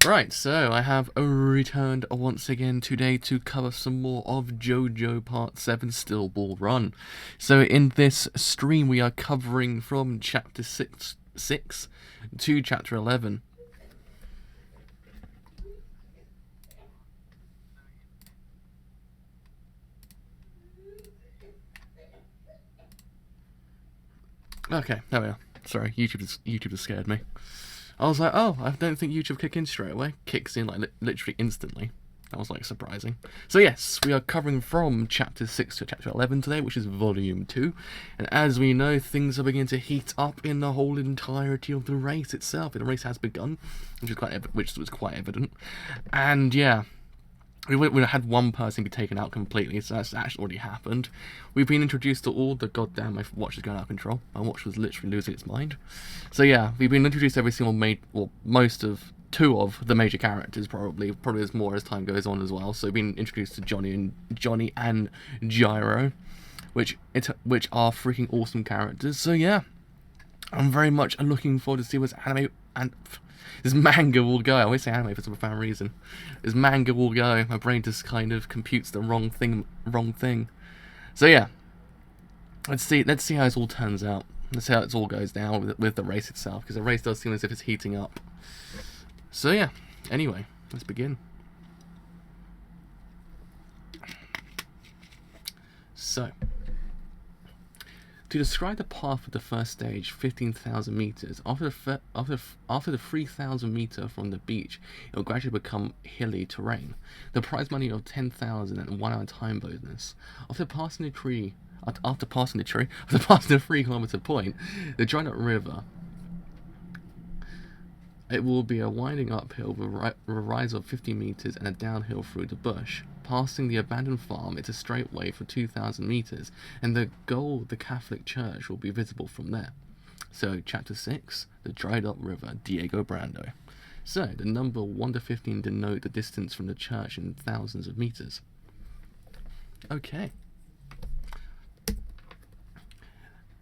Right, so I have returned once again today to cover some more of JoJo Part 7 Still Ball Run. So in this stream we are covering from Chapter 6 to Chapter 11. Okay, there we are. Sorry, YouTube has scared me. I was like, oh, I don't think YouTube kick in straight away. Kicks in like literally instantly. That was like surprising. So yes, we are covering from Chapter 6 to Chapter 11 today, which is Volume 2. And as we know, things are beginning to heat up in the whole entirety of the race itself. The race has begun, which was quite evident. And yeah, we had one person be taken out completely, so that's actually already happened. We've been introduced to all the goddamn, my watch is going out of control. My watch was literally losing its mind. So yeah, we've been introduced to every single two of the major characters, probably as more as time goes on as well. So we've been introduced to Johnny and Gyro, which are freaking awesome characters. So yeah, I'm very much looking forward to see what's anime and this manga will go. I always say anime for some profound reason. This manga will go. My brain just kind of computes the wrong thing. So yeah, let's see how this all turns out. Let's see how it all goes down with the race itself, because the race does seem as if it's heating up. So yeah, anyway, let's begin. So, to describe the path of the first stage, 15,000 meters, after the 3,000 meter from the beach, it will gradually become hilly terrain. The prize money of 10,000 and 1 hour time bonus. After passing the 3-kilometer point, the dried up river, it will be a winding uphill with a rise of 50 meters and a downhill through the bush. Passing the abandoned farm, it's a straight way for 2,000 meters, and the goal, the Catholic Church, will be visible from there. So, Chapter 6, the dried up river, Diego Brando. So, the number 1 to 15 denote the distance from the church in thousands of meters. Okay.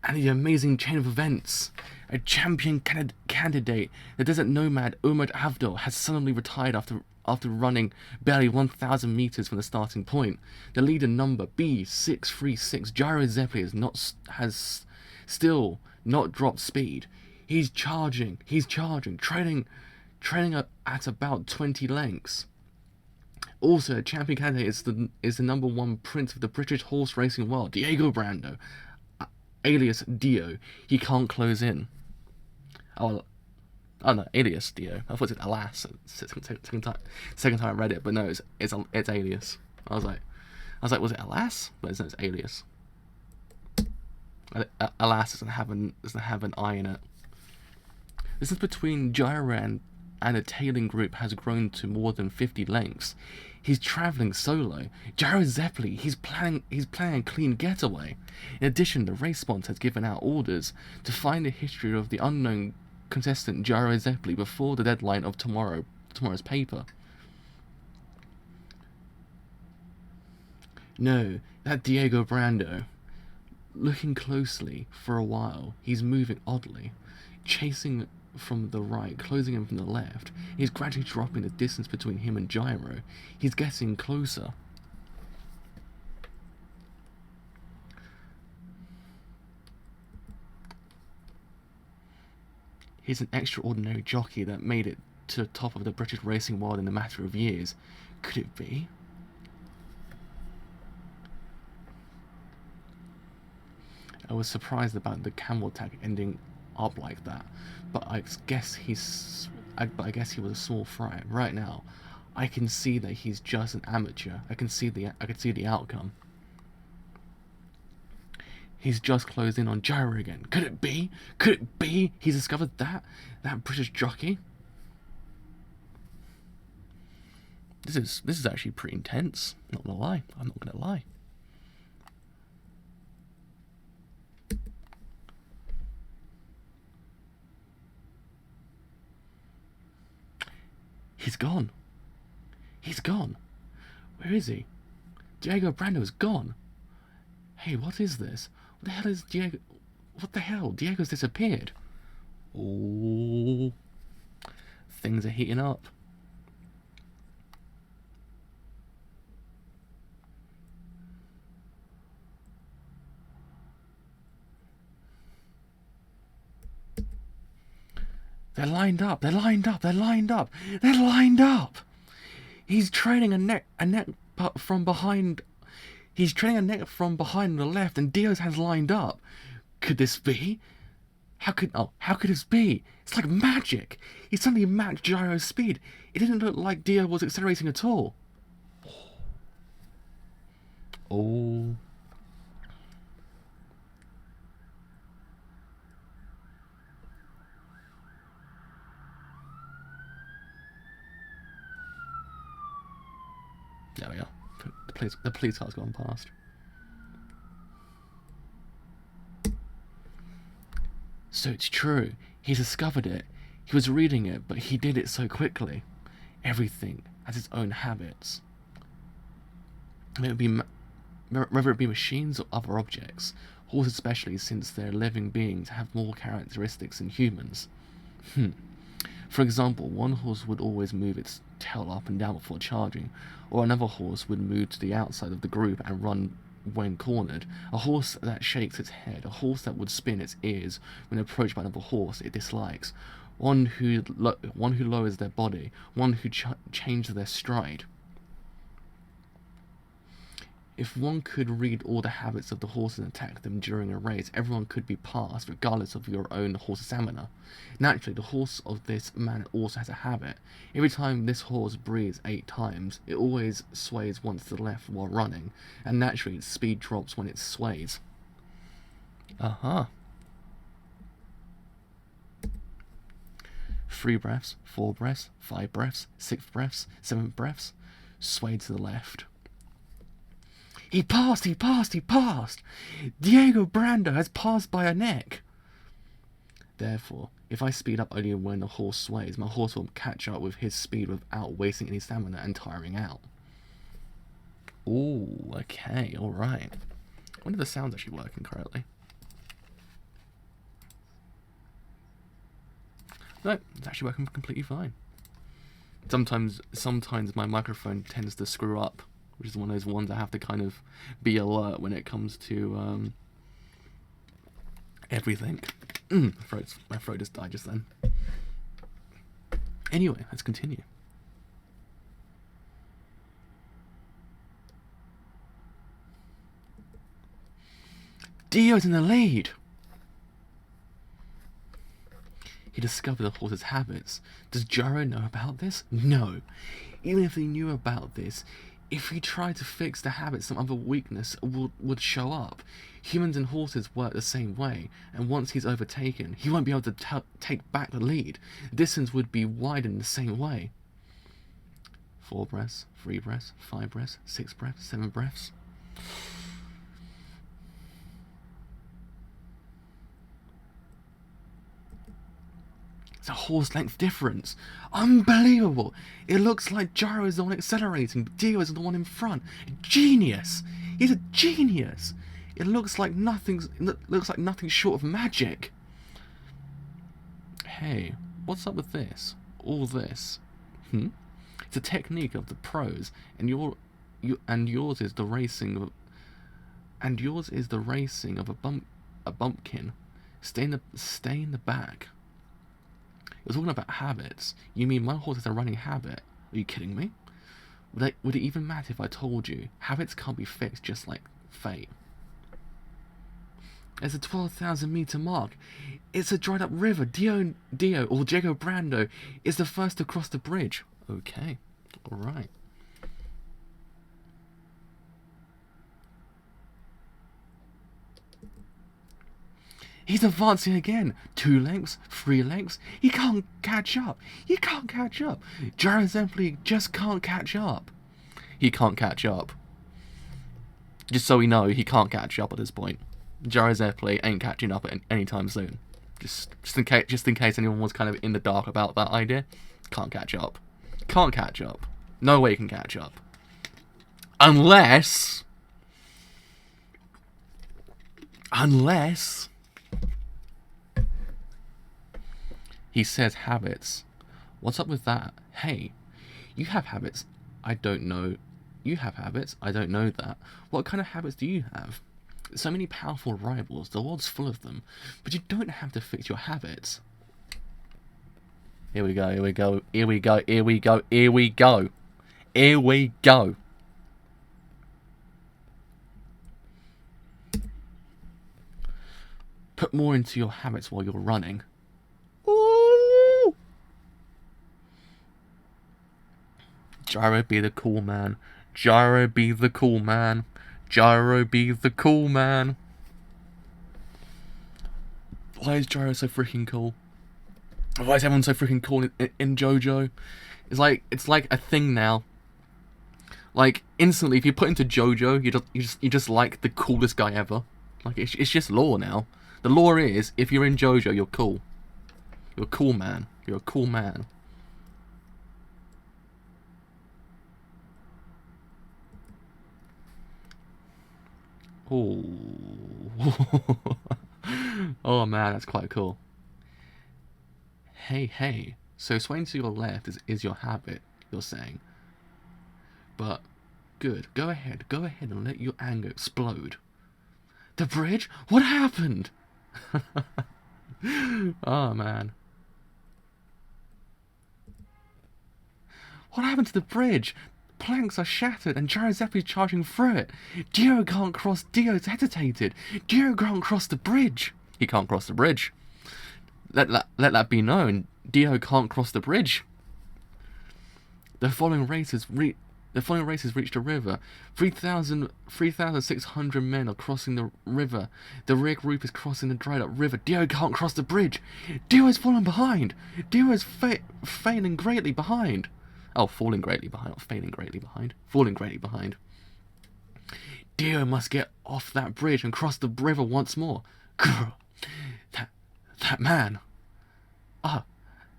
And the amazing chain of events. A champion candidate, the desert nomad Umar Avdol, has suddenly retired after running barely 1,000 meters from the starting point. The leader number B636, Gyro Zeppeli, has still not dropped speed. He's charging, trailing at about 20 lengths. Also, champion candidate is the number 1 prince of the British horse racing world, Diego Brando, alias Dio. He can't close in. Oh no, alias Dio. I thought it was Alas. Second time I read it, but no, it's alias. I was like, was it Alas? But it's alias. Alas doesn't have an I in it. The distance between Gyro and a tailing group has grown to more than 50 lengths. He's travelling solo. Gyro Zeppeli, he's planning a clean getaway. In addition, the race sponsor has given out orders to find the history of the unknown contestant Gyro Zeppeli before the deadline of tomorrow's paper. No, that Diego Brando. Looking closely for a while, he's moving oddly, chasing from the right, closing in from the left. He's gradually dropping the distance between him and Gyro. He's getting closer. He's an extraordinary jockey that made it to the top of the British racing world in a matter of years. Could it be? I was surprised about the camel tag ending up like that, but I guess he was a small fry. Right now, I can see that he's just an amateur. I can see the outcome. He's just closed in on Gyro again. Could it be? He's discovered that British jockey. This is actually pretty intense. Not gonna lie. I'm not gonna lie. He's gone. Where is he? Diego Brando's gone. Hey, what is this? What the hell is Diego? What the hell? Diego's disappeared. Oh, things are heating up. They're lined up. They're lined up. They're lined up. They're lined up. He's training a neck from behind. He's training a neck from behind on the left, and Dio's hands lined up. Could this be? How could this be? It's like magic. He suddenly matched Gyro's speed. It didn't look like Dio was accelerating at all. Oh. There we are. The police car's gone past. So it's true. He's discovered it. He was reading it, but he did it so quickly. Everything has its own habits. Whether it be machines or other objects, horses especially, since they're living beings, have more characteristics than humans. For example, one horse would always move its tail up and down before charging, or another horse would move to the outside of the group and run when cornered. A horse that shakes its head, a horse that would spin its ears when approached by another horse it dislikes, one who lowers their body, one who changes their stride. If one could read all the habits of the horses and attack them during a race, everyone could be passed, regardless of your own horse's stamina. Naturally, the horse of this man also has a habit. Every time this horse breathes 8 times, it always sways once to the left while running, and naturally its speed drops when it sways. Uh-huh. 3 breaths, 4 breaths, 5 breaths, 6 breaths, 7 breaths, sway to the left. He passed! He passed! He passed! Diego Brando has passed by a neck! Therefore, if I speed up only when the horse sways, my horse will catch up with his speed without wasting any stamina and tiring out. Ooh, okay, alright. I wonder if the sound's actually working correctly. No, it's actually working completely fine. Sometimes my microphone tends to screw up, which is one of those ones I have to kind of be alert when it comes to everything. My throat just died just then. Anyway, let's continue. Dio's in the lead. He discovered the horse's habits. Does Gyro know about this? No. Even if he knew about this, if he tried to fix the habit, some other weakness would show up. Humans and horses work the same way, and once he's overtaken, he won't be able to take back the lead. The distance would be widened the same way. 4 breaths, 3 breaths, 5 breaths, 6 breaths, 7 breaths. It's a horse length difference. Unbelievable. It looks like Gyro is the one accelerating, but Dio is the one in front. Genius. He's a genius. It looks like nothing short of magic. Hey, what's up with this? All this? It's a technique of the pros, and yours is the racing of a bumpkin. Stay in the back. You're talking about habits. You mean my horse has a running habit? Are you kidding me? Would it even matter if I told you? Habits can't be fixed just like fate. There's a 12,000 meter mark. It's a dried up river. Dio or Diego Brando is the first to cross the bridge. Okay. Alright. He's advancing again. 2 lengths, 3 lengths. He can't catch up. He can't catch up. Gyro simply just can't catch up. He can't catch up. Just so we know, he can't catch up at this point. Gyro Zeppeli ain't catching up anytime soon. Just in case anyone was kind of in the dark about that idea. Can't catch up. Can't catch up. No way he can catch up. Unless he says habits. What's up with that? Hey, you have habits. I don't know. You have habits. I don't know that. What kind of habits do you have? So many powerful rivals. The world's full of them. But you don't have to fix your habits. Here we go, here we go, here we go, here we go, here we go. Here we go. Put more into your habits while you're running. Ooh. Gyro be the cool man. Gyro be the cool man. Gyro be the cool man. Why is Gyro so freaking cool? Why is everyone so freaking cool in JoJo? It's like a thing now. Like instantly, if you put into JoJo, you just like the coolest guy ever. Like it's just lore now. The lore is if you're in JoJo, you're cool. You're a cool man. You're a cool man. Oh. Oh man, that's quite cool. Hey. So swaying to your left is your habit, you're saying. But good. Go ahead and let your anger explode. The bridge? What happened? Oh man. What happened to the bridge? Planks are shattered and Giuseppe's charging through it. Dio can't cross. Dio's hesitated. Dio can't cross the bridge. He can't cross the bridge. Let that be known. Dio can't cross the bridge. The following races reached a river. 3,600 men are crossing the river. The rear group is crossing the dried up river. Dio can't cross the bridge. Dio has fallen behind. Dio is failing greatly behind. Oh, falling greatly behind, not failing greatly behind. Falling greatly behind. Dio must get off that bridge and cross the river once more. Grr. That man.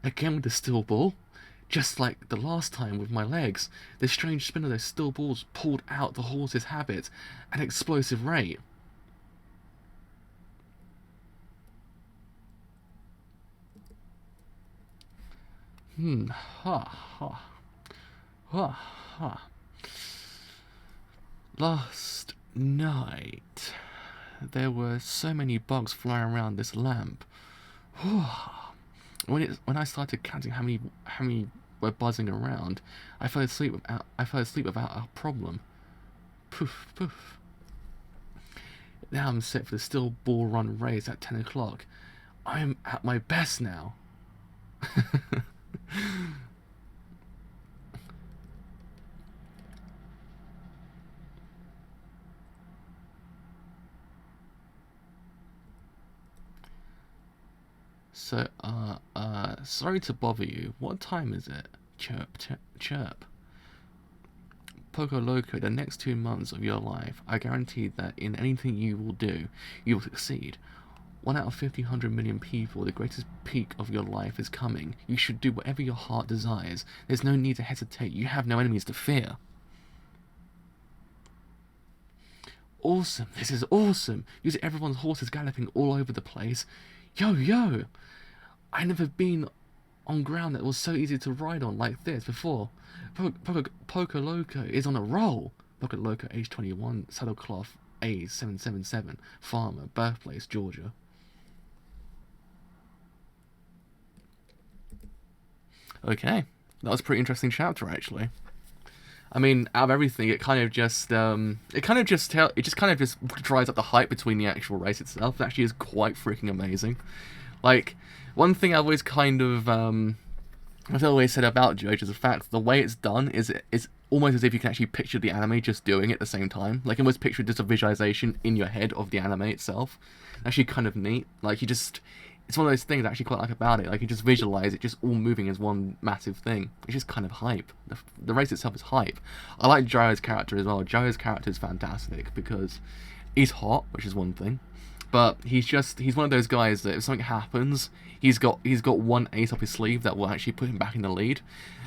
Again with the steel ball. Just like the last time with my legs. The strange spin of those steel balls pulled out the horse's habit at an explosive rate. Last night, there were so many bugs flying around this lamp. When I started counting how many were buzzing around, I fell asleep without a problem. Poof, poof. Now I'm set for the steel ball run race at 10 o'clock. I'm at my best now. So, sorry to bother you. What time is it? Chirp, chirp. Poco Loco, the next 2 months of your life, I guarantee that in anything you will do, you will succeed. 1 out of 100 million people, the greatest peak of your life is coming. You should do whatever your heart desires. There's no need to hesitate. You have no enemies to fear. Awesome. This is awesome. You see everyone's horses galloping all over the place. Yo. I never been on ground that was so easy to ride on like this before. Poco Loco is on a roll. Poco Loco, age 21, saddlecloth, A777, farmer, birthplace, Georgia. Okay, that was a pretty interesting chapter actually. I mean, out of everything, it just drives up the hype between the actual race itself. It actually is quite freaking amazing. Like, one thing I've always I've always said about JoJo's is the fact the way it's done is it's almost as if you can actually picture the anime just doing it at the same time. Like, almost picture just a visualization in your head of the anime itself. Actually kind of neat. Like, it's one of those things I actually quite like about it. Like, you just visualize it just all moving as one massive thing. It's just kind of hype. The race itself is hype. I like Gyro's character as well. Gyro's character is fantastic because he's hot, which is one thing. But he's one of those guys that if something happens, he's got one ace up his sleeve that will actually put him back in the lead.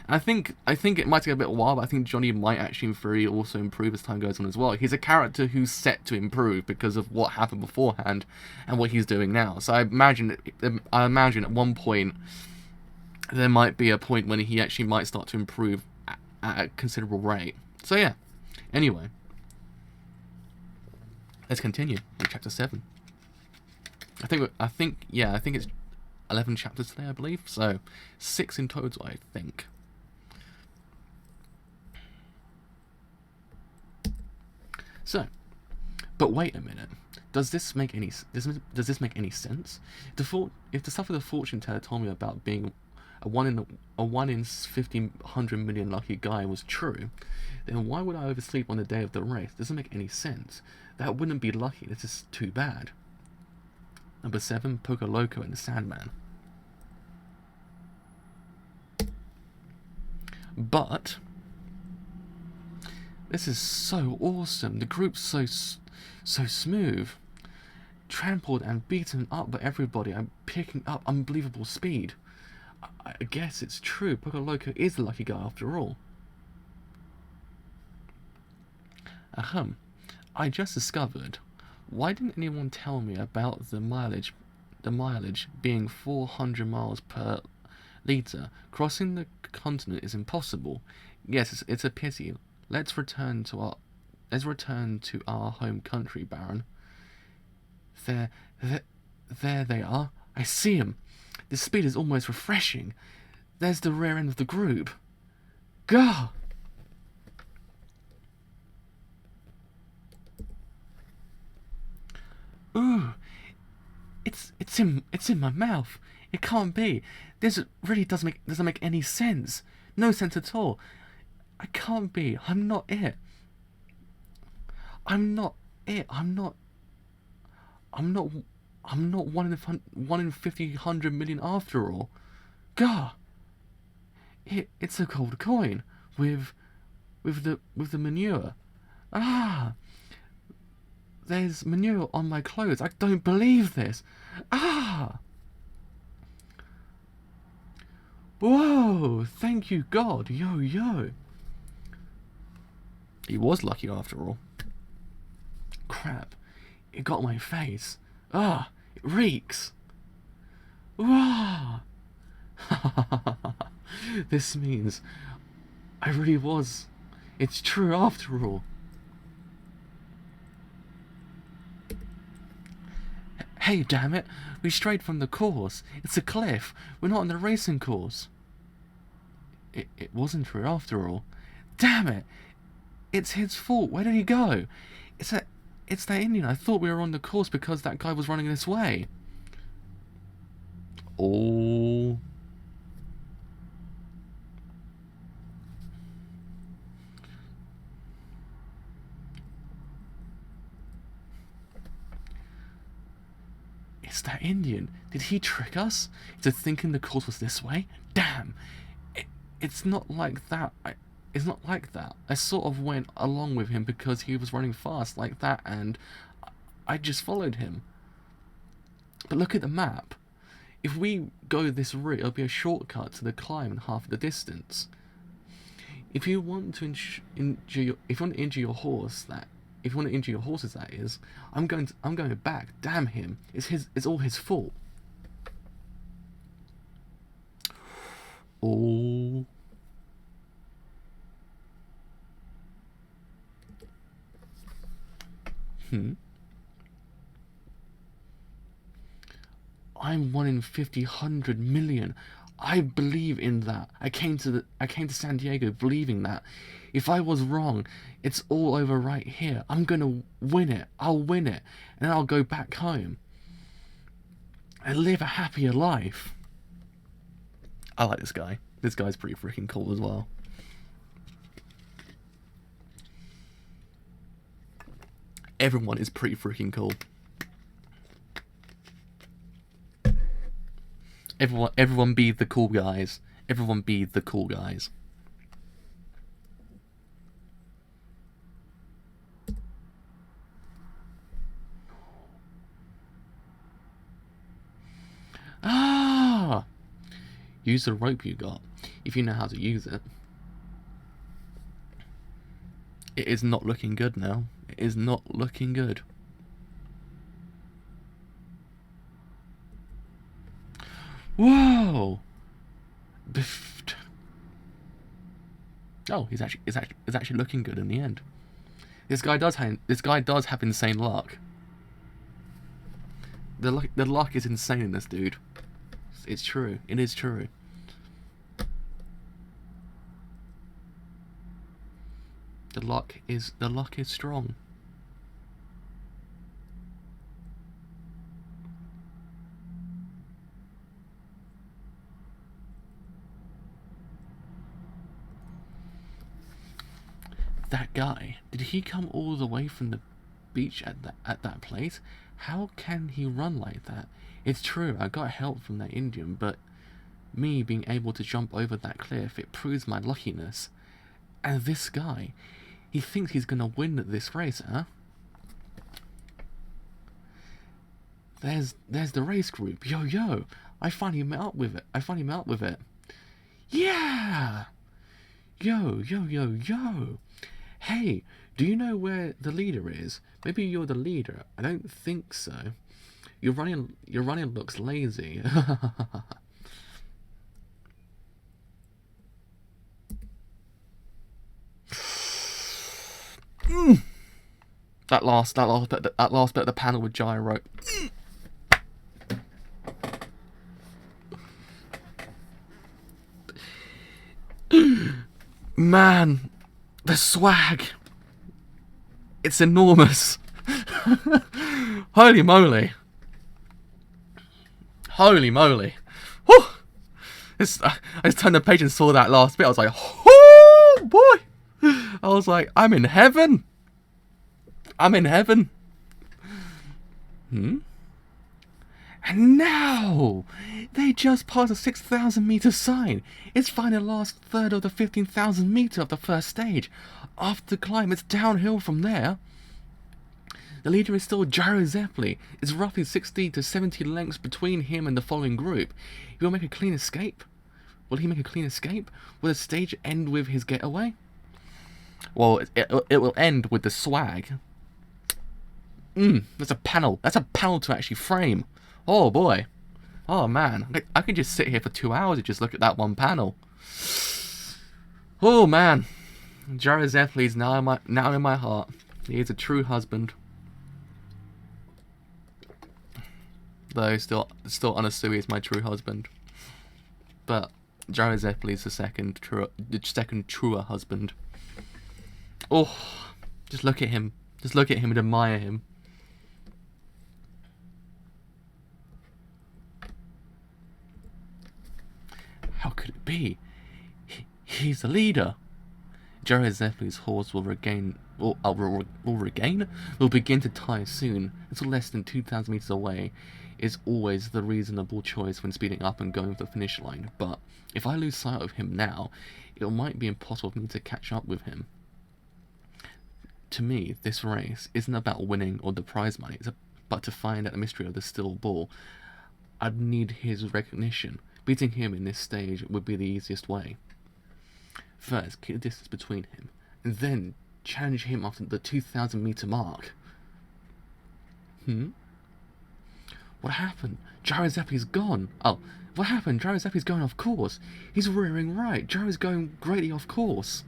And I think it might take a bit of a while, but I think Johnny might actually in theory also improve as time goes on as well. He's a character who's set to improve because of what happened beforehand and what he's doing now. So I imagine at one point there might be a point when he actually might start to improve at a considerable rate. So yeah. Anyway, let's continue with chapter 7. I think it's 11 chapters today, I believe. So 6 in total, I think. So, but wait a minute. Does this make any sense? If the stuff with the fortune teller told me about being a 1 in 50 100 million lucky guy was true, then why would I oversleep on the day of the race? Doesn't make any sense. That wouldn't be lucky. This is too bad. Number 7, Poco Loco and the Sandman. But this is so awesome. The group's so smooth. Trampled and beaten up by everybody. I'm picking up unbelievable speed. I guess it's true. Poco Loco is the lucky guy after all. Ahem. I just discovered. Why didn't anyone tell me about the mileage being 400 miles per litre? Crossing the continent is impossible. Yes, it's a pity. Let's return to our home country, Baron. There they are. I see them. The speed is almost refreshing. There's the rear end of the group. Gah! Ooh, it's in my mouth. It can't be. This really doesn't make any sense. No sense at all. I can't be. I'm not it. I'm not it. I'm not 1 in 50 100 million after all. Gah! It's a gold coin with the manure. Ah! There's manure on my clothes. I don't believe this. Ah! Whoa! Thank you, God. Yo. He was lucky after all. Crap. It got my face. Ah! It reeks. Wah! This means I really was. It's true after all. Hey, damn it! We strayed from the course. It's a cliff. We're not on the racing course. It wasn't true after all. Damn it! It's his fault. Where did he go? It's that Indian. I thought we were on the course because that guy was running this way. Oh. It's that Indian. Did he trick us into thinking the course was this way? Damn. It's not like that. It's not like that. I sort of went along with him because he was running fast like that, and I just followed him. But look at the map. If we go this route, it'll be a shortcut to the climb and half the distance. If you want to injure your horses, that is, I'm going back. Damn him! It's all his fault. Oh. I'm 1 in 50 100 million. I believe in that. I came to San Diego believing that. If I was wrong, it's all over right here. I'm gonna win it. I'll win it, and then I'll go back home and live a happier life. I like this guy. This guy's pretty freaking cool as well. Everyone is pretty freaking cool. Everyone be the cool guys. Everyone be the cool guys. Ah! Use the rope you got, if you know how to use it. It is not looking good now. It is not looking good. Whoa! Biffed. Oh, it's actually looking good in the end. This guy does have insane luck. The luck is insane in this dude. It's true. It is true. The luck is strong. That guy, did he come all the way from the beach at that place? How can he run like that? It's true, I got help from that Indian, but me being able to jump over that cliff, it proves my luckiness. And this guy, he thinks he's gonna win this race, huh? There's the race group. Yo, I finally met up with it. Yeah! Yo. Hey, do you know where the leader is? Maybe you're the leader. I don't think so. Your running looks lazy. That last bit of the panel with Gyro. Man, the swag. It's enormous. Holy moly. Whew. I just turned the page and saw that last bit. I was like, oh boy. I was like, I'm in heaven. And now, they just passed a 6,000 meter sign. It's finally the last third of the 15,000 meter of the first stage. After the climb, it's downhill from there. The leader is still Gyro Zeppeli. It's roughly 60 to 70 lengths between him and the following group. He will make a clean escape. Will he make a clean escape? Will the stage end with his getaway? Well, it will end with the swag. That's a panel. That's a panel to actually frame. Oh boy. Oh man. I could just sit here for 2 hours and just look at that one panel. Oh man. Gyro Zeppeli is now in my heart. He is a true husband. Though still Anasui is my true husband. But Gyro Zeppeli is the second truer husband. Oh, just look at him. Just look at him and admire him. How could it be? He's the leader. Gyro Zeppeli's horse will begin to tire soon. Until less than 2,000 meters away is always the reasonable choice when speeding up and going for the finish line. But if I lose sight of him now, it might be impossible for me to catch up with him. To me, this race isn't about winning or the prize money, but to find out the mystery of the still ball. I'd need his recognition. Beating him in this stage would be the easiest way. First, keep the distance between him, and then challenge him after the 2,000 meter mark. What happened? Gyro Zeppeli's gone. Oh, what happened? Gyro Zeppeli's going off course. He's rearing right. Gyro's going greatly off course.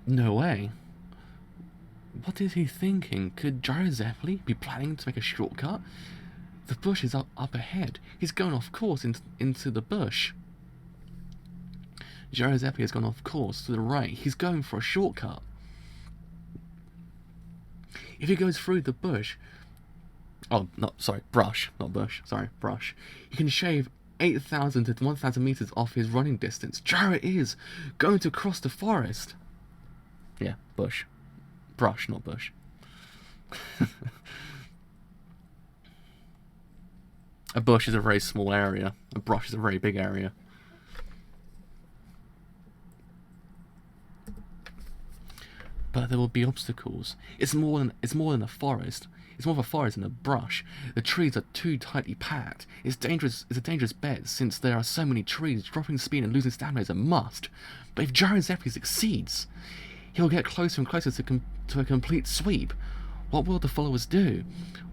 No way. What is he thinking? Could Gyro Zeppeli be planning to make a shortcut? The bush is up ahead. He's going off course into the bush. Gyro Zeppeli has gone off course to the right. He's going for a shortcut. If he goes through the bush... Oh, no, sorry, brush, not bush. Sorry, brush. He can shave 8,000 to 1,000 meters off his running distance. Gyro is going to cross the forest. Yeah, bush. Brush, not bush. A bush is a very small area. A brush is a very big area. But there will be obstacles. It's more than a forest. It's more of a forest than a brush. The trees are too tightly packed. It's a dangerous bet since there are so many trees. Dropping speed and losing stamina is a must. But if Gyro Zeppeli succeeds, he'll get closer and closer to a complete sweep. What will the followers do?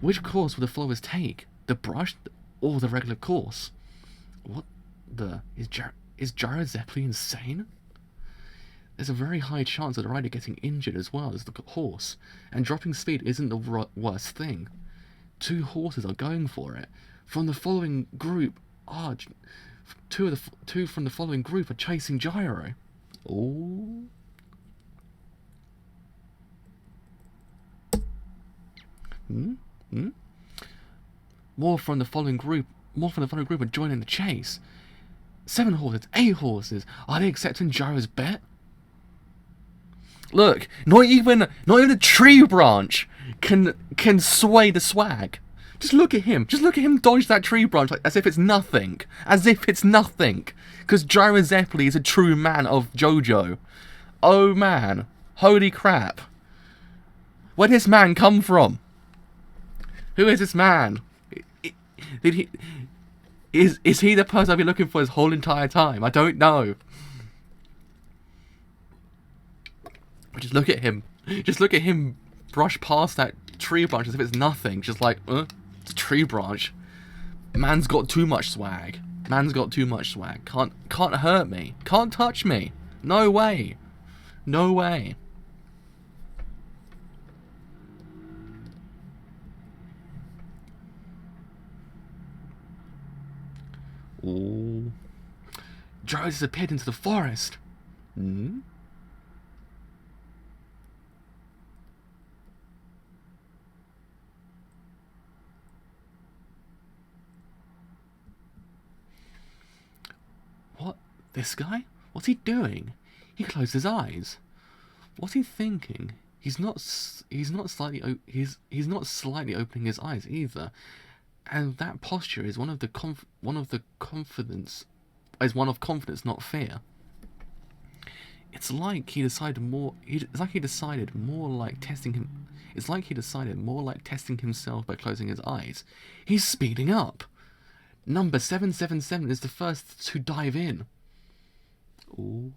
Which course will the followers take? The brush or the regular course? What the... Is Gyro Zeppeli insane? there's a very high chance of the rider getting injured as well as the horse. And dropping speed isn't the worst thing. 2 horses are going for it. From the following group, two from the following group are chasing Gyro. Oh. More from the following group are joining the chase. 7 horses, 8 horses. Are they accepting Gyro's bet? Look, not even a tree branch can sway the swag. Just look at him. Just look at him dodge that tree branch as if it's nothing. As if it's nothing. Because Gyro Zeppeli is a true man of JoJo. Oh man. Holy crap. Where did this man come from? Who is this man? Is he the person I've been looking for this whole entire time? I don't know. But just look at him. Just look at him brush past that tree branch as if it's nothing. Just like, it's a tree branch. Man's got too much swag. Man's got too much swag. Can't hurt me. Can't touch me. No way. No way. Oh. Gyro disappeared into the forest. Hmm? What? This guy? What's he doing? He closed his eyes. What's he thinking? He's not slightly opening his eyes either. And that posture is one of confidence, not fear. It's like he decided more. It's like he decided more like testing him. It's like he decided more like testing himself by closing his eyes. He's speeding up. Number 777 is the first to dive in. Ooh.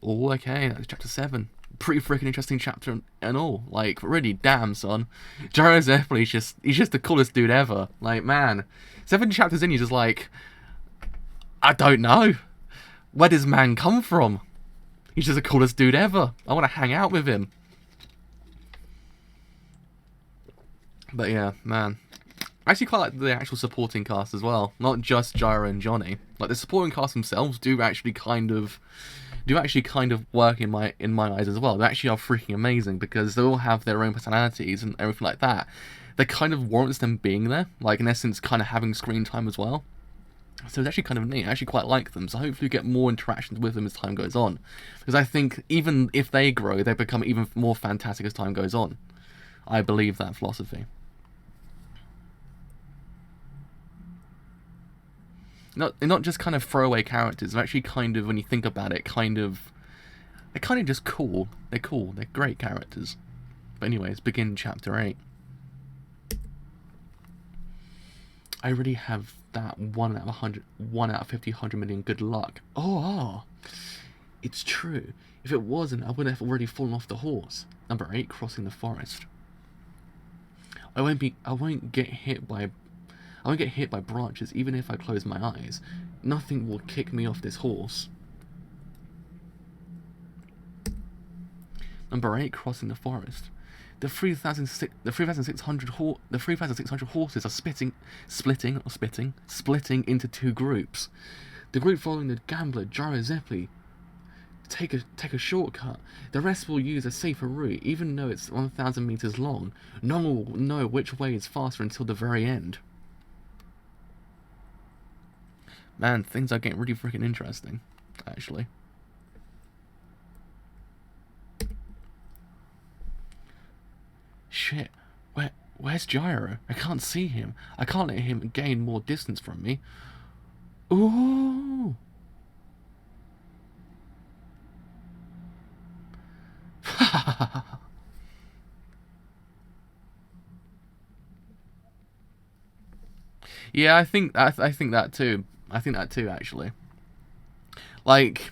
Oh, okay, that's chapter 7. Pretty freaking interesting chapter and all. Like, really, damn, son. Gyro Zeppeli, he's just the coolest dude ever. Like, man. 7 chapters in, you're just like, I don't know. Where does man come from? He's just the coolest dude ever. I want to hang out with him. But yeah, man. I actually quite like the actual supporting cast as well. Not just Gyro and Johnny. Like, the supporting cast themselves do actually kind of work in my eyes as well. They actually are freaking amazing because they all have their own personalities and everything like that. That kind of warrants them being there, like in essence kind of having screen time as well. So it's actually kind of neat. I actually quite like them, so hopefully you get more interactions with them as time goes on. Because I think even if they grow, they become even more fantastic as time goes on. I believe that philosophy. Not just kind of throwaway characters. They're actually kind of, when you think about it, they're kind of just cool. They're cool. They're great characters. But anyways, begin chapter 8. I already have that 1 out of 50, 100 million good luck. Oh, it's true. If it wasn't, I would have already fallen off the horse. Number 8, crossing the forest. I won't get hit by branches even if I close my eyes. Nothing will kick me off this horse. Number 8, crossing the forest. The 3,600 horses are splitting into 2 groups. The group following the gambler Gyro Zeppeli take a shortcut. The rest will use a safer route, even though it's 1,000 meters long. No one will know which way is faster until the very end. Man, things are getting really freaking interesting, actually. Shit, where's Gyro? I can't see him. I can't let him gain more distance from me. Ooh! Yeah, I think that too. I think that too, actually. Like,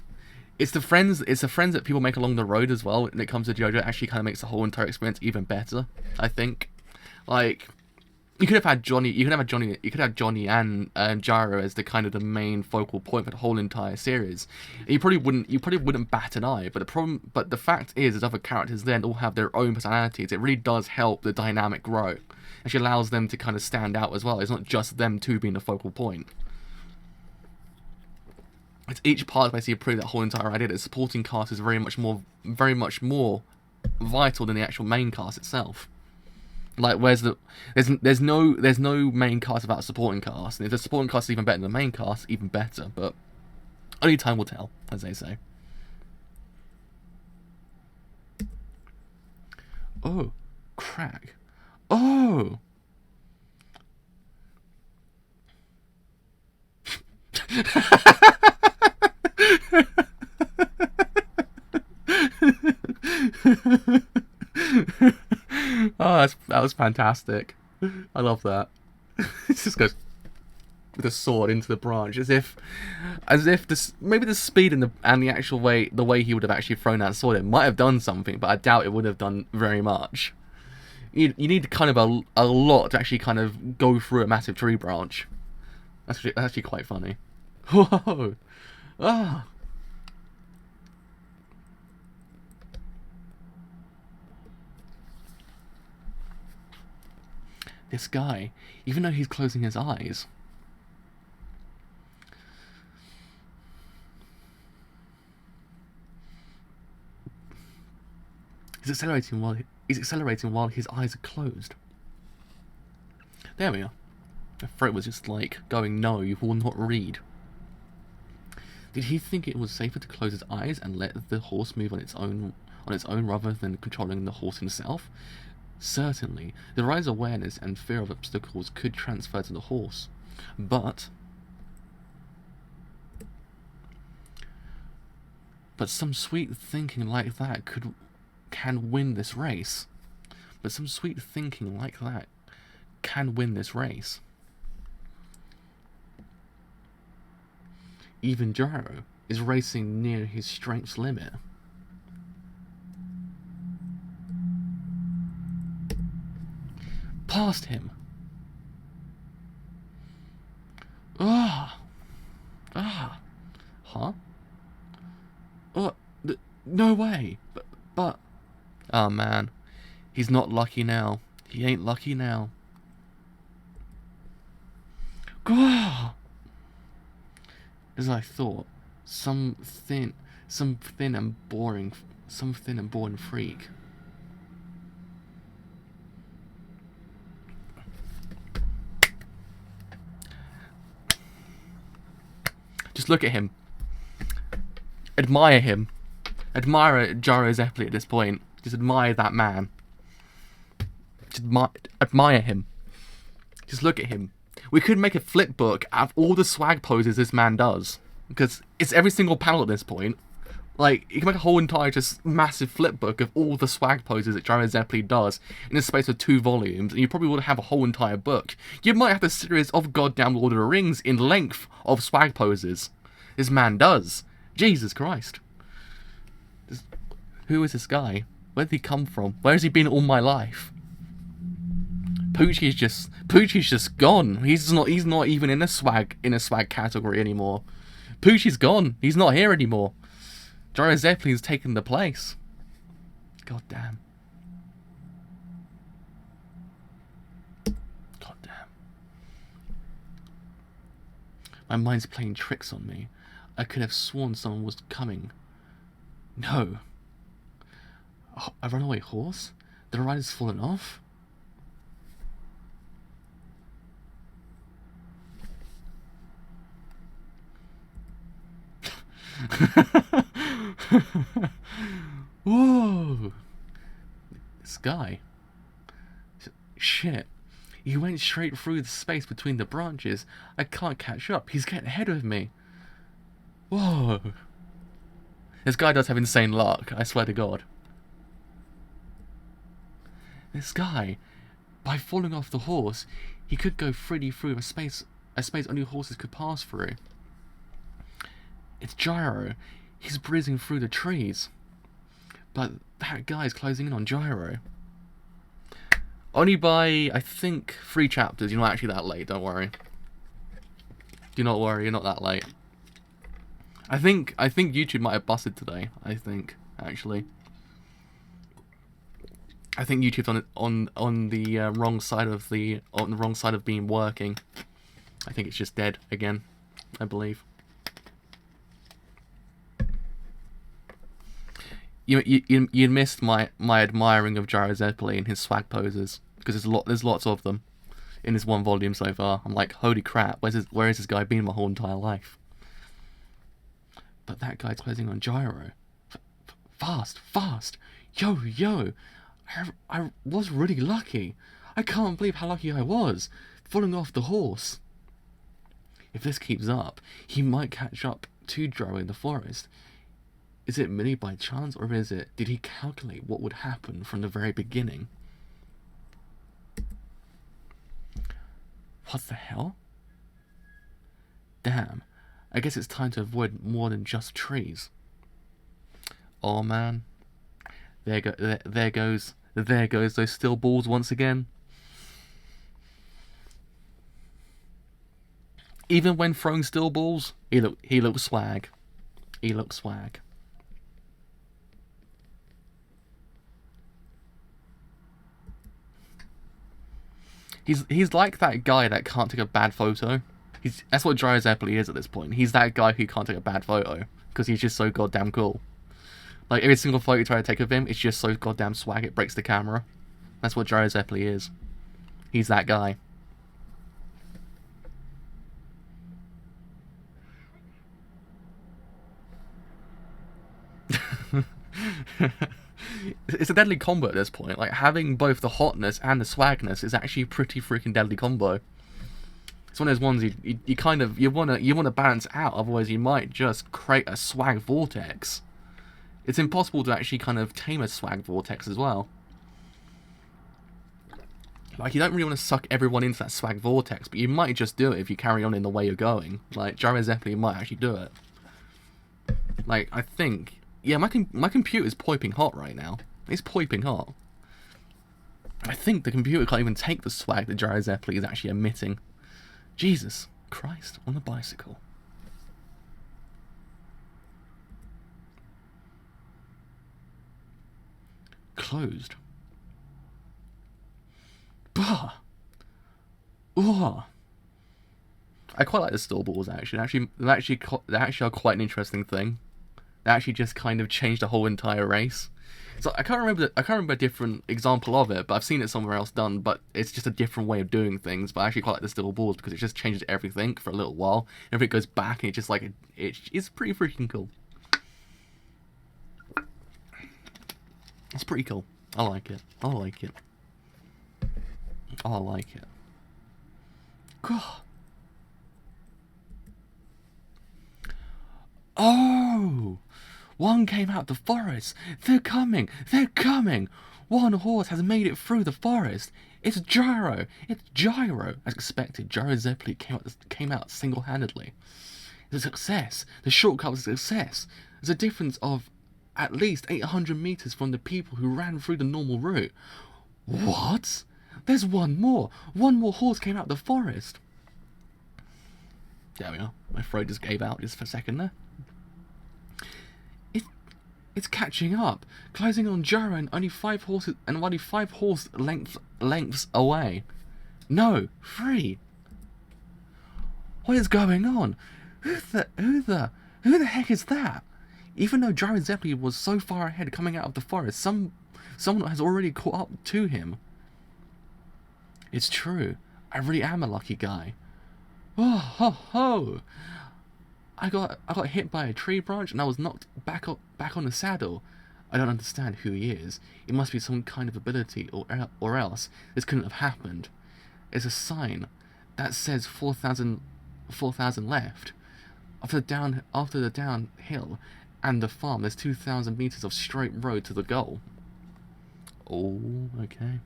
it's the friends that people make along the road as well. When it comes to JoJo, it actually kind of makes the whole entire experience even better. I think, like, You could have had Johnny. You could have Johnny. You could have Johnny and Gyro as the kind of the main focal point for the whole entire series. You probably wouldn't. You probably wouldn't bat an eye. But the problem. But the fact is, that other characters then all have their own personalities. It really does help the dynamic grow. Actually allows them to kind of stand out as well. It's not just them two being the focal point. It's each part basically prove that whole entire idea that the supporting cast is very much more vital than the actual main cast itself. Like, where's the there's no main cast without a supporting cast, and if the supporting cast is even better than the main cast, even better. But only time will tell, as they say. Oh, crack. Oh. Oh, that was fantastic. I love that. It just goes with a sword into the branch, as if maybe the speed and the actual the way he would have actually thrown that sword in might have done something, but I doubt it would have done very much. You need kind of a lot to actually kind of go through a massive tree branch. That's actually quite funny. Whoa! Ah. This guy, even though he's closing his eyes, he's accelerating while his eyes are closed. There we are. The throat was just like going, no, you will not read. Did he think it was safer to close his eyes and let the horse move on its own rather than controlling the horse himself? Certainly, the rider's awareness and fear of obstacles could transfer to the horse, but some sweet thinking like that can win this race. But some sweet thinking like that can win this race. Even Gyro is racing near his strength's limit. Past him. Ah. Huh? Oh, no way. But. Oh man, he's not lucky now. He ain't lucky now. Gah! As I thought, some thin and boring freak. Just look at him. Admire him. Admire Gyro Zeppeli at this point. Just admire that man. Just admire him. Just look at him. We could make a flip book out of all the swag poses this man does. Because it's every single panel at this point. Like, you can make a whole entire just massive flip book of all the swag poses that Gyro Zeppeli does in the space of 2 volumes, and you probably would have a whole entire book. You might have a series of goddamn Lord of the Rings in length of swag poses. This man does. Jesus Christ. Who is this guy? Where did he come from? Where has he been all my life? Poochie's just gone. He's not even in a swag category anymore. Poochie's gone. He's not here anymore. Gyro Zeppeli's taken the place. God damn. God damn. My mind's playing tricks on me. I could have sworn someone was coming. No. Oh, a runaway horse? The rider's fallen off? Whoa! This guy. Shit. He went straight through the space between the branches. I can't catch up. He's getting ahead of me. Whoa. This guy does have insane luck, I swear to God. This guy, by falling off the horse, he could go freely through a space only horses could pass through. It's Gyro. He's breezing through the trees. But that guy's closing in on Gyro. Only by, I think, 3 chapters. You're not actually that late, don't worry. Do not worry, you're not that late. I think YouTube might have busted today, I think, actually. I think YouTube's on the wrong side of being working. I think it's just dead again, I believe. You missed my admiring of Gyro Zeppeli and his swag poses, because there's lots of them in this one volume so far. I'm like, holy crap, where is this guy been my whole entire life? But that guy's closing on Gyro. Fast! Yo! I was really lucky. I can't believe how lucky I was, falling off the horse. If this keeps up, he might catch up to Gyro in the forest. Is it merely by chance, or did he calculate what would happen from the very beginning? What the hell? Damn, I guess it's time to avoid more than just trees. Oh man, there goes those steel balls once again. Even when throwing steel balls, he looks swag. He looks swag. He's like that guy that can't take a bad photo. That's what Gyro Zeppeli is at this point. He's that guy who can't take a bad photo because he's just so goddamn cool. Like every single photo you try to take of him, it's just so goddamn swag it breaks the camera. That's what Gyro Zeppeli is. He's that guy. It's a deadly combo at this point. Like, having both the hotness and the swagness is actually a pretty freaking deadly combo. It's one of those ones you wanna balance out, otherwise you might just create a swag vortex. It's impossible to actually kind of tame a swag vortex as well. Like, you don't really want to suck everyone into that swag vortex, but you might just do it if you carry on in the way you're going. Like, Gyro Zeppeli might actually do it. Like, I think... Yeah, my computer's piping hot right now. It's piping hot. I think the computer can't even take the swag that Gyro Zeppeli is actually emitting. Jesus Christ, on a bicycle. Closed. Bah. Oh. I quite like the steel balls actually. They actually are quite an interesting thing. They actually just kind of changed the whole entire race. So I can't remember a different example of it, but I've seen it somewhere else done. But it's just a different way of doing things. But I actually quite like the steel balls because it just changes everything for a little while. Everything goes back, and it just like it's pretty freaking cool. It's pretty cool. I like it. I like it. I like it. God. Oh! One came out the forest. They're coming. They're coming. One horse has made it through the forest. It's Gyro. It's Gyro. As expected, Gyro Zeppeli came out single-handedly. It's a success. The shortcut was a success. There's a difference of at least 800 meters from the people who ran through the normal route. What? There's one more. One more horse came out the forest. There we are. My throat just gave out just for a second there. It's catching up, closing on Gyro and only 5 horse lengths away. No, 3. What is going on? Who the heck is that? Even though Gyro Zeppeli was so far ahead coming out of the forest, someone has already caught up to him. It's true. I really am a lucky guy. Oh ho ho! I got hit by a tree branch and I was knocked back on the saddle. I don't understand who he is. It must be some kind of ability, or else this couldn't have happened. It's a sign that says 4,000 left. After the downhill and the farm, there's 2,000 meters of straight road to the goal. Oh, okay.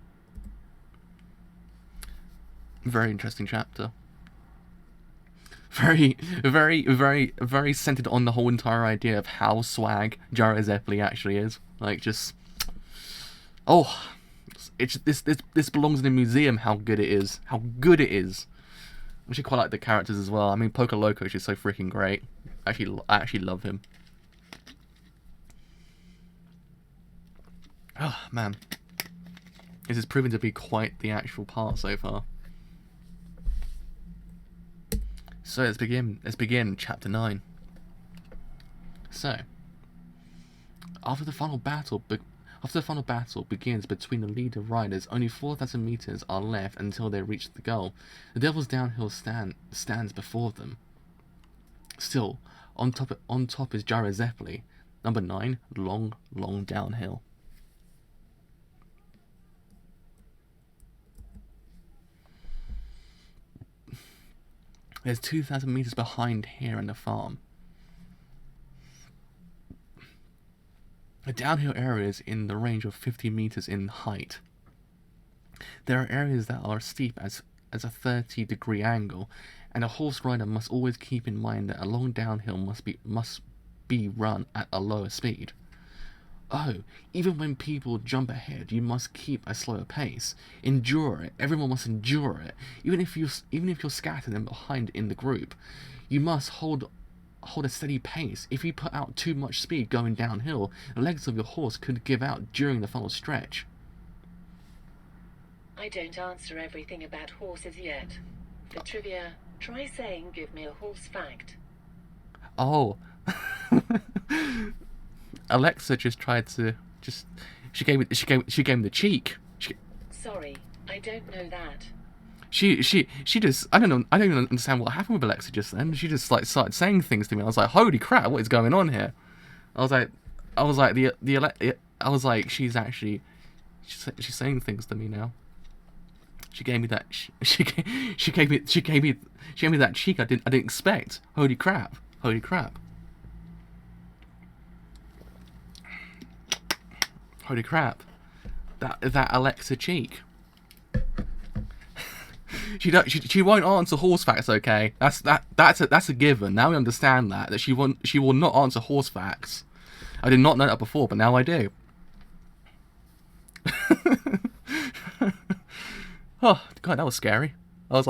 Very interesting chapter. Very centered on the whole entire idea of how swag Gyro Zeppeli actually is. Like, just... Oh, it's this belongs in a museum. How good it is. How good it is. I actually quite like the characters as well. I mean, Poker Loco is just so freaking great. I actually love him. Oh man, this is proving to be quite the actual part so far. So let's begin. Let's begin chapter 9. So, after the final battle begins between the leader riders, only 4,000 meters are left until they reach the goal. The Devil's Downhill stands before them. Still, on top is Gyro Zeppeli, number 9, long downhill. There's 2,000 meters behind here in the farm. The downhill areas in the range of 50 meters in height. There are areas that are steep as a 30-degree angle, and a horse rider must always keep in mind that a long downhill must be run at a lower speed. Oh, even when people jump ahead, you must keep a slower pace. Endure it. Everyone must endure it. Even if you're scattered and behind in the group, you must hold a steady pace. If you put out too much speed going downhill, the legs of your horse could give out during the final stretch. I don't answer everything about horses yet. For trivia, try saying, "Give me a horse fact." Oh. Alexa just tried to she gave me the cheek. Sorry, I don't know that. She just I don't even understand what happened with Alexa just then. She just like started saying things to me. I was like, holy crap, what is going on here? I was like she's saying things to me now. She gave me that she gave me that cheek I didn't expect. Holy crap. Holy crap. That Alexa cheek. She won't answer horse facts, okay? That's a given. Now we understand that she will not answer horse facts. I did not know that before, but now I do. Oh god, that was scary. I was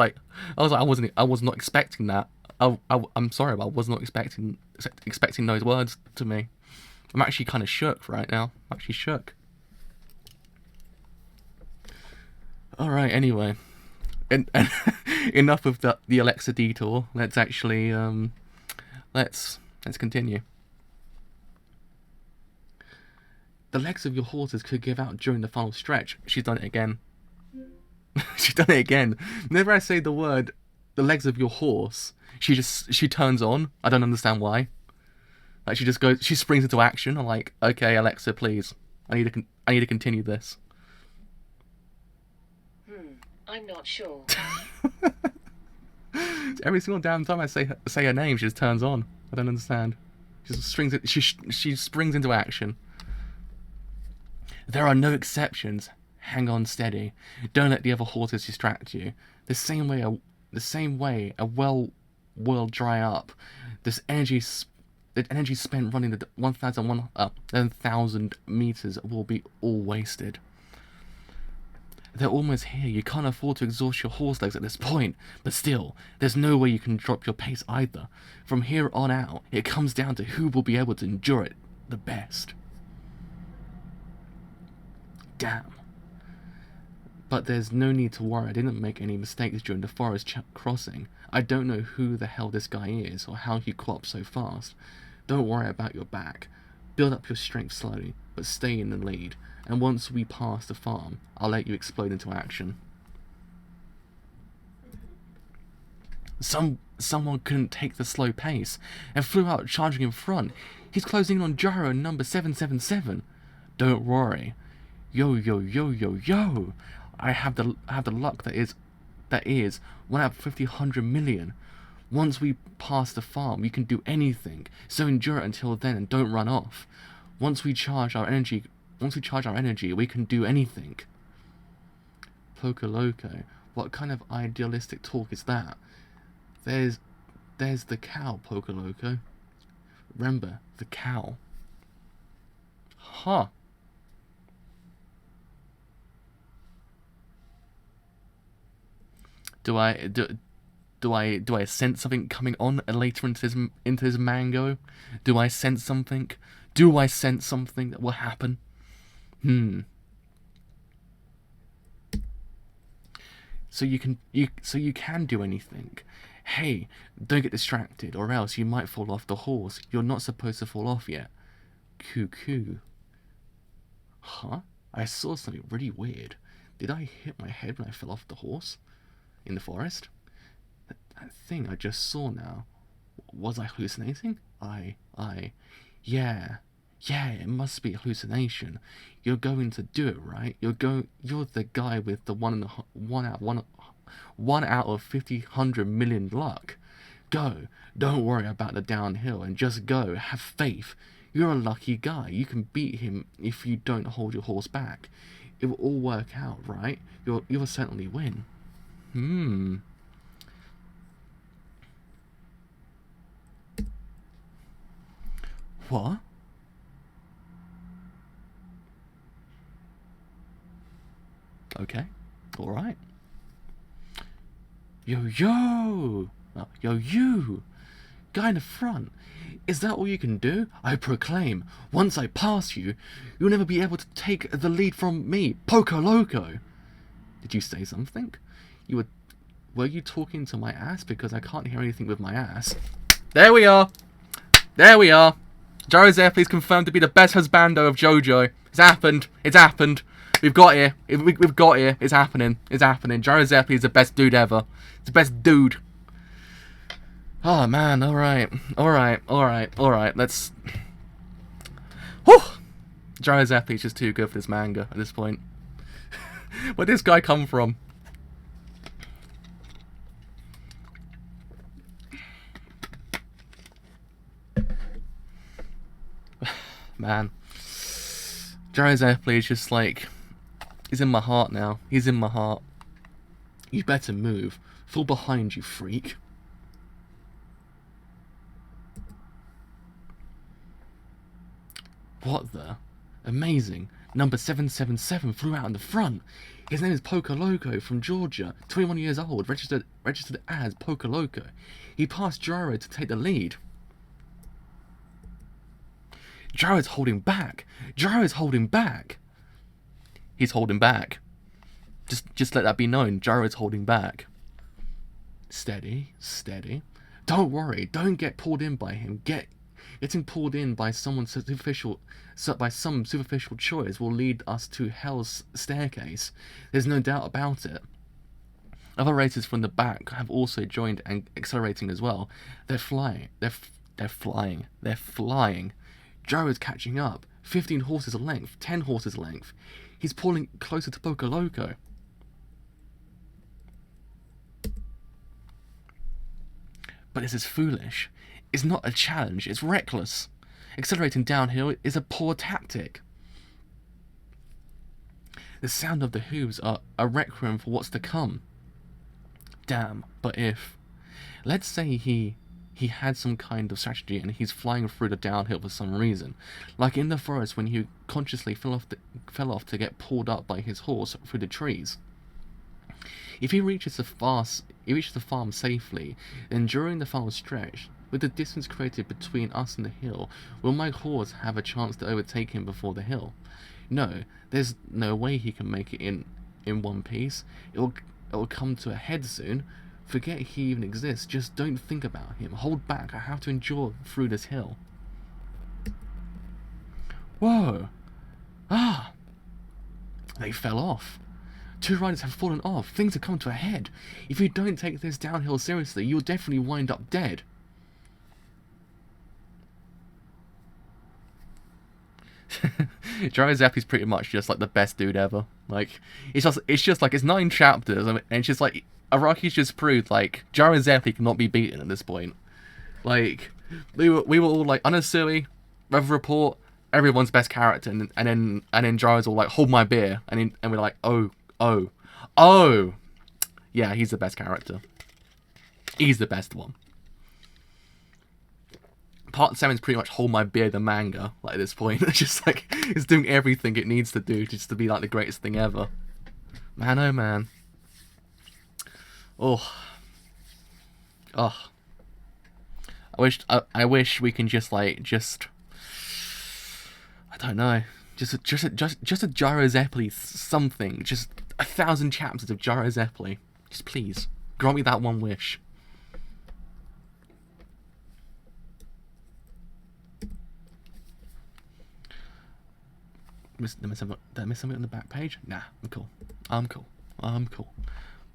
not expecting that. I'm sorry, but I was not expecting those words to me. I'm actually kind of shook right now. I'm actually shook. Alright, anyway. And enough of the Alexa detour. Let's actually, let's continue. The legs of your horses could give out during the final stretch. She's done it again. She's done it again. Whenever I say the word, the legs of your horse, she turns on. I don't understand why. Like she springs into action. I'm like, okay, Alexa, please. I need to continue this. I'm not sure. Every single damn time I say her name, she just turns on. I don't understand. She springs into action. There are no exceptions. Hang on steady. Don't let the other horses distract you. The same way a well will dry up. The energy spent running the 1,000 meters will be all wasted. They're almost here. You can't afford to exhaust your horse legs at this point. But still, there's no way you can drop your pace either. From here on out, it comes down to who will be able to endure it the best. Damn. But there's no need to worry. I didn't make any mistakes during the forest crossing. I don't know who the hell this guy is or how he caught so fast. Don't worry about your back. Build up your strength slowly, but stay in the lead. And once we pass the farm, I'll let you explode into action. Someone couldn't take the slow pace and flew out charging in front. He's closing in on gyro number 777. Don't worry. Yo. I have the luck that is 1 out of 50, 100 million. Once we pass the farm, we can do anything. So endure it until then and don't run off. Once we charge our energy, we can do anything. Poker Loco, what kind of idealistic talk is that? There's the cow, Poker Loco. Remember, the cow. Huh. Do I sense something coming on later into his mango? Do I sense something? Do I sense something that will happen? So you can do anything. Hey, don't get distracted, or else you might fall off the horse. You're not supposed to fall off yet. Cuckoo. Huh? I saw something really weird. Did I hit my head when I fell off the horse? In the forest? That thing I just saw now. Was I hallucinating? Yeah, it must be a hallucination. You're going to do it, right? You're the guy with the one out of 100 million luck. Go. Don't worry about the downhill and just go. Have faith. You're a lucky guy. You can beat him if you don't hold your horse back. It will all work out, right? You'll certainly win. What? Okay. Alright. Yo! Oh, you! Guy in the front. Is that all you can do? I proclaim, once I pass you, you'll never be able to take the lead from me, Poco Loco! Did you say something? Were you talking to my ass? Because I can't hear anything with my ass. There we are! There we are! JoJo's please confirmed to be the best husbando of JoJo. It's happened. It's happened. We've got here. We've got here. It's happening. It's happening. JoJo's is the best dude ever. It's the best dude. Oh man, alright. Let's... Whew! JoJo's is just too good for this manga at this point. Where'd this guy come from? Man. JoJo's is just like... He's in my heart now. He's in my heart. You better move. Fall behind, you freak. What the? Amazing. Number 777 flew out in the front. His name is Poco Loco from Georgia. 21 years old. Registered as Poco Loco. He passed Gyro to take the lead. Gyro's holding back. Gyro's holding back. He's holding back. Just let that be known. Gyro's holding back. Steady. Don't worry. Don't get pulled in by him. Getting pulled in by some superficial choice will lead us to hell's staircase. There's no doubt about it. Other racers from the back have also joined and accelerating as well. They're flying. They're flying. Gyro's catching up. 15 horses a length. 10 horses a length. He's pulling closer to Poco Loco. But this is foolish. It's not a challenge, it's reckless. Accelerating downhill is a poor tactic. The sound of the hooves are a requiem for what's to come. Damn, but if... Let's say he had some kind of strategy and he's flying through the downhill for some reason. Like in the forest when he consciously fell off to get pulled up by his horse through the trees. If he reaches the farm safely, then during the final stretch, with the distance created between us and the hill, will my horse have a chance to overtake him before the hill? No, there's no way he can make it in one piece. It'll come to a head soon. Forget he even exists. Just don't think about him. Hold back. I have to endure through this hill. Whoa. Ah. They fell off. 2 riders have fallen off. Things have come to a head. If you don't take this downhill seriously, you'll definitely wind up dead. JoJo's is pretty much just like the best dude ever. Like, it's just like, it's 9 chapters, and it's just like, Araki's just proved, like, JoJo's cannot be beaten at this point. Like, we were all like, Anasui, Weather Report, everyone's best character, and then JoJo's all like, hold my beer, and we're like, oh, yeah, he's the best character. He's the best one. Part 7 is pretty much hold my beer the manga, like, at this point. It's just like, it's doing everything it needs to do just to be like the greatest thing ever. Man, oh man. Oh, oh. I wish we can just I don't know, just a JoJo's Zeppeli something, just 1,000 chapters of JoJo's Zeppeli. Just please grant me that one wish. Did I miss something on the back page? Nah, I'm cool. I'm cool. I'm cool.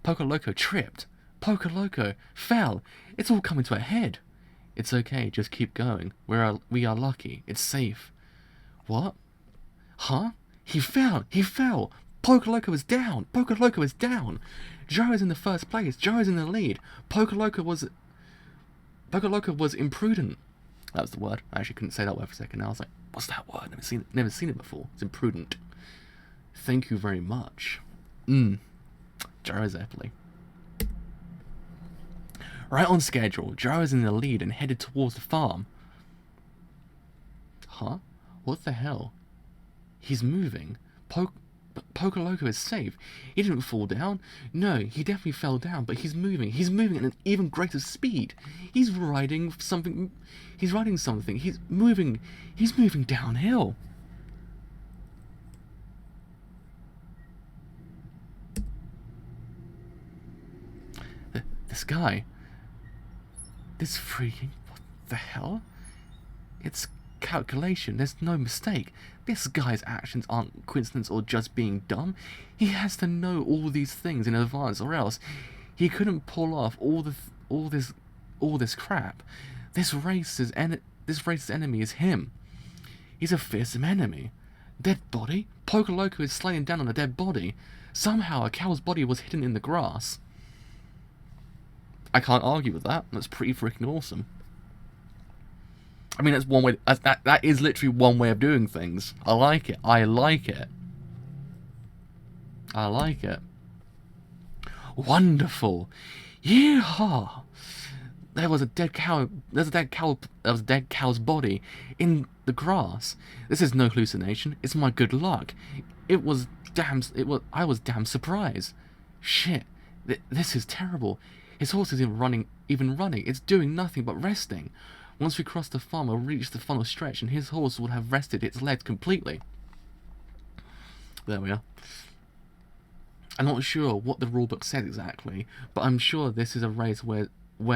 Poco Loco tripped. Poco Loco fell. It's all coming to a head. It's okay, just keep going. We are lucky. It's safe. What? Huh? He fell! He fell! Poco Loco is down! Poco Loco is down! Joe is in the first place. Joe is in the lead. Poco Loco was imprudent. That was the word. I actually couldn't say that word for a second. I was like, what's that word? Never seen it before. It's imprudent. Thank you very much. Joe Zeppeli. Right on schedule, Joe is in the lead and headed towards the farm. Huh? What the hell? He's moving. Poco Loco is safe. He didn't fall down. No, he definitely fell down, but he's moving. He's moving at an even greater speed. He's riding something. He's moving. He's moving downhill. This guy. This freaking... What the hell? It's calculation. There's no mistake. This guy's actions aren't coincidence or just being dumb. He has to know all these things in advance, or else he couldn't pull off all this crap. This race's enemy is him. He's a fearsome enemy. Dead body? Poco Loco is sliding down on a dead body. Somehow a cow's body was hidden in the grass. I can't argue with that. That's pretty freaking awesome. I mean, that's one way. That is literally one way of doing things. I like it. I like it. I like it. Wonderful. Yeehaw! There was a dead cow. There was a dead cow's body in the grass. This is no hallucination. It's my good luck. I was damn surprised. Shit. This is terrible. His horse isn't even running. It's doing nothing but resting. Once we cross the farm, we'll reach the final stretch, and his horse will have rested its legs completely. There we are. I'm not sure what the rulebook says exactly, but I'm sure this is a race where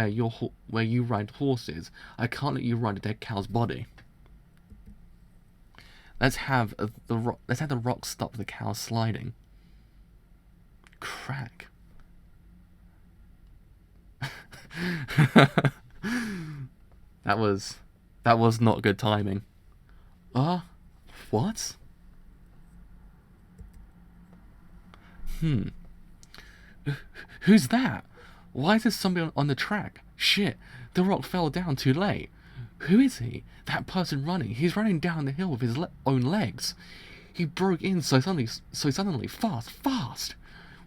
you ride horses. I can't let you ride a dead cow's body. Let's have the rock stop the cow sliding. Crack. That was not good timing. What? Who's that? Why is there somebody on the track? Shit, the rock fell down too late. Who is he? That person running. He's running down the hill with his own legs. He broke in so suddenly, fast.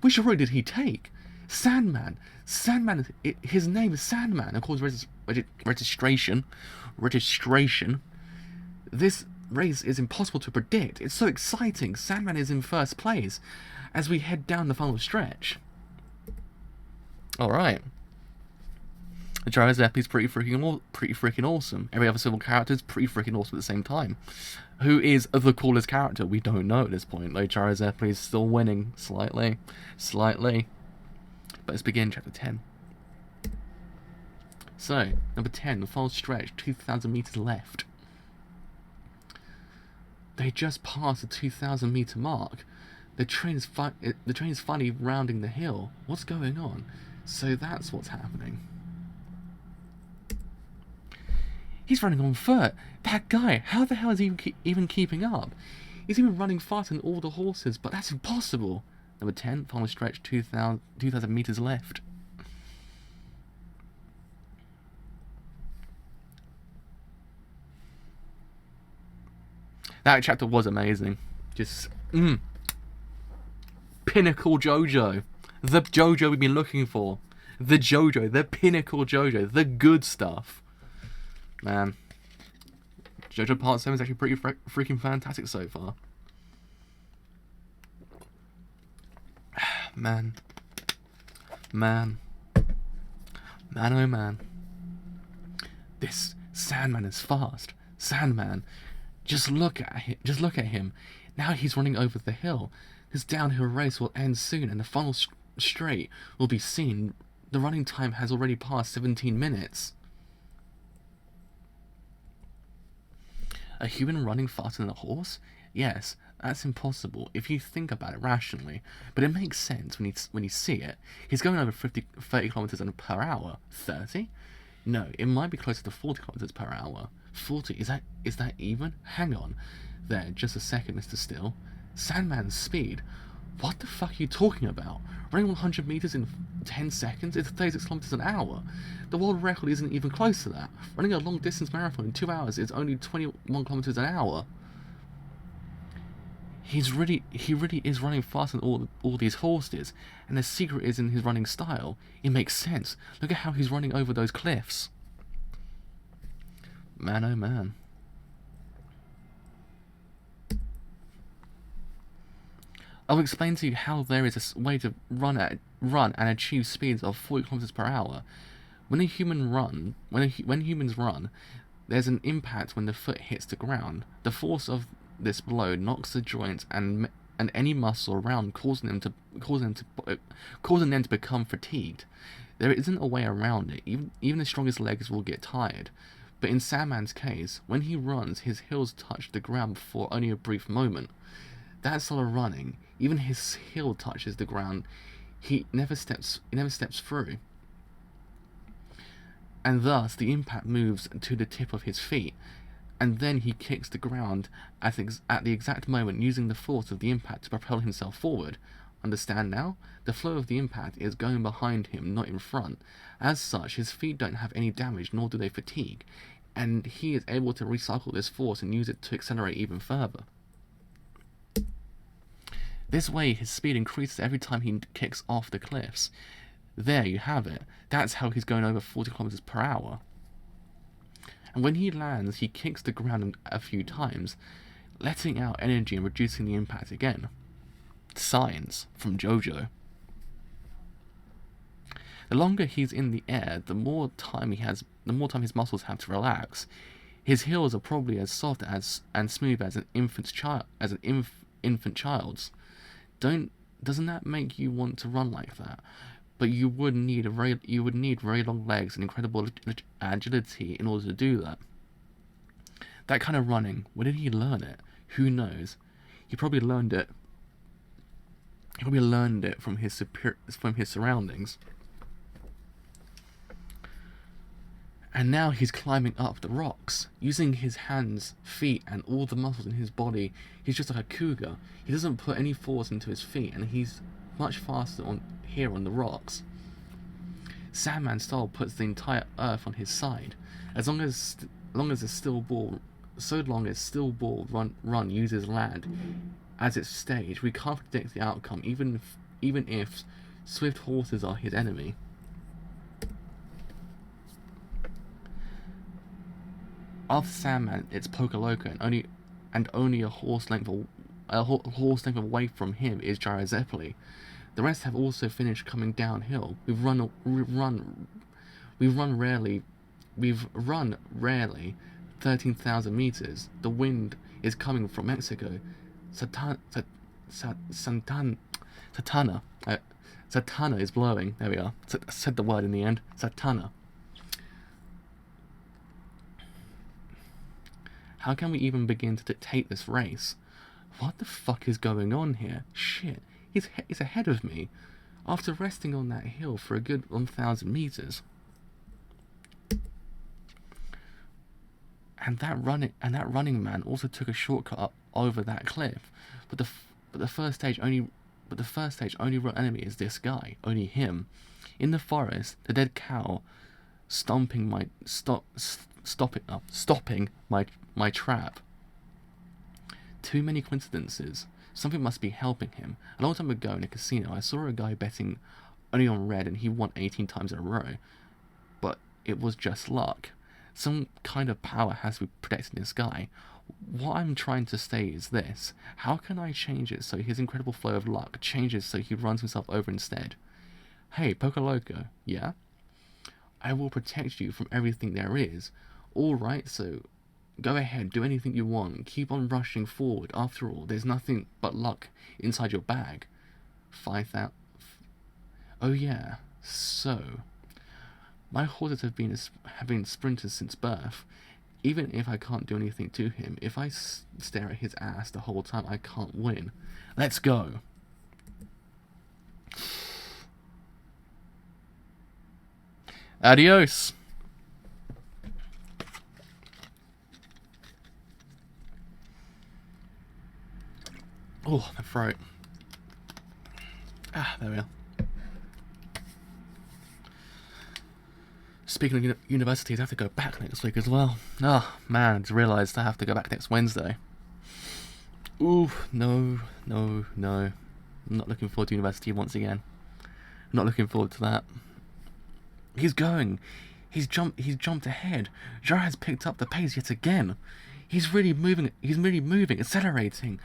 Which road did he take? Sandman. His name is Sandman, according to registration. This race is impossible to predict. It's so exciting. Sandman is in first place as we head down the final stretch. Alright. JoJo's Zeppeli is pretty freaking awesome. Every other civil character is pretty freaking awesome at the same time. Who is the coolest character? We don't know at this point. Like, JoJo's Zeppeli is still winning slightly. But let's begin chapter 10. So, number 10, the final stretch, 2,000 meters left. They just passed the 2,000 meter mark. The train is finally rounding the hill. What's going on? So that's what's happening. He's running on foot. That guy, how the hell is he even keeping up? He's even running faster than all the horses, but that's impossible. Number 10, final stretch, 2,000 meters left. That chapter was amazing. Just, pinnacle JoJo. The JoJo we've been looking for. The JoJo, the pinnacle JoJo, the good stuff. Man. JoJo Part 7 is actually pretty freaking fantastic so far. Man. Man, oh man. This Sandman is fast. Sandman. Just look at him. Just look at him. Now he's running over the hill. This downhill race will end soon, and the final straight will be seen. The running time has already passed 17 minutes. A human running faster than a horse? Yes, that's impossible if you think about it rationally, but it makes sense when you see it. He's going over 30 kilometers per hour. 30? No, it might be closer to 40 kilometers per hour. 40? Is that even? Hang on. There, just a second, Mr. Still. Sandman's speed. What the fuck are you talking about? Running 100 meters in 10 seconds? It's 36 kilometers an hour. The world record isn't even close to that. Running a long distance marathon in 2 hours is only 21 kilometers an hour. He really is running faster than all these horses, and the secret is in his running style. It makes sense. Look at how he's running over those cliffs. Man, oh man. I'll explain to you how there is a way to run and achieve speeds of 40 kilometers per hour. When humans run, there's an impact when the foot hits the ground. The force of this blow knocks the joints and any muscle around, causing them to become fatigued. There isn't a way around it. Even the strongest legs will get tired. But in Sandman's case, when he runs, his heels touch the ground for only a brief moment. That sort of running, even his heel touches the ground. He never steps through. And thus the impact moves to the tip of his feet, and then he kicks the ground at the exact moment, using the force of the impact to propel himself forward. Understand now? The flow of the impact is going behind him, not in front. As such, his feet don't have any damage, nor do they fatigue, and he is able to recycle this force and use it to accelerate even further. This way, his speed increases every time he kicks off the cliffs. There you have it. That's how he's going over 40 kilometers per hour. And when he lands, he kicks the ground a few times, letting out energy and reducing the impact again. Science from JoJo. The longer he's in the air, the more time his muscles have to relax. His heels are probably as soft and smooth as an infant child's. Doesn't that make you want to run like that? But you would need very long legs and incredible agility in order to do that. That kind of running, where did he learn it? Who knows? He probably learned it from his surroundings. And now he's climbing up the rocks, using his hands, feet, and all the muscles in his body. He's just like a cougar. He doesn't put any force into his feet, and he's much faster on the rocks. Sandman style puts the entire earth on his side. As long as the still ball run uses land as its stage, we can't predict the outcome, even if swift horses are his enemy. After Sandman, it's Pocaloco, and only a horse length away from him is Gyrozeppeli. The rest have also finished coming downhill. We've run rarely 13,000 meters. The wind is coming from Mexico. Satana is blowing. There we are. Said the word in the end. Satana. How can we even begin to dictate this race? What the fuck is going on here? Shit, he's ahead of me, after resting on that hill for a good 1,000 meters. And that running man also took a shortcut up over that cliff. But the first stage only real enemy is this guy, only him. In the forest, the dead cow stopping my trap. Too many coincidences. Something must be helping him. A long time ago in a casino, I saw a guy betting only on red and he won 18 times in a row. But it was just luck. Some kind of power has to be protecting this guy. What I'm trying to say is this: how can I change it so his incredible flow of luck changes so he runs himself over instead? Hey, Pocaloco, yeah? I will protect you from everything there is. Alright, so go ahead, do anything you want. Keep on rushing forward. After all, there's nothing but luck inside your bag. 5,000. Oh yeah, so my horses have been sprinters since birth. Even if I can't do anything to him, if I stare at his ass the whole time, I can't win. Let's go. Adios. Oh, my throat. There we are. Speaking of universities, I have to go back next week as well. Oh, man, I just realised I have to go back next Wednesday. Ooh, no. I'm not looking forward to university once again. I'm not looking forward to that. He's going. He's jumped ahead. Jar has picked up the pace yet again. He's really moving, accelerating.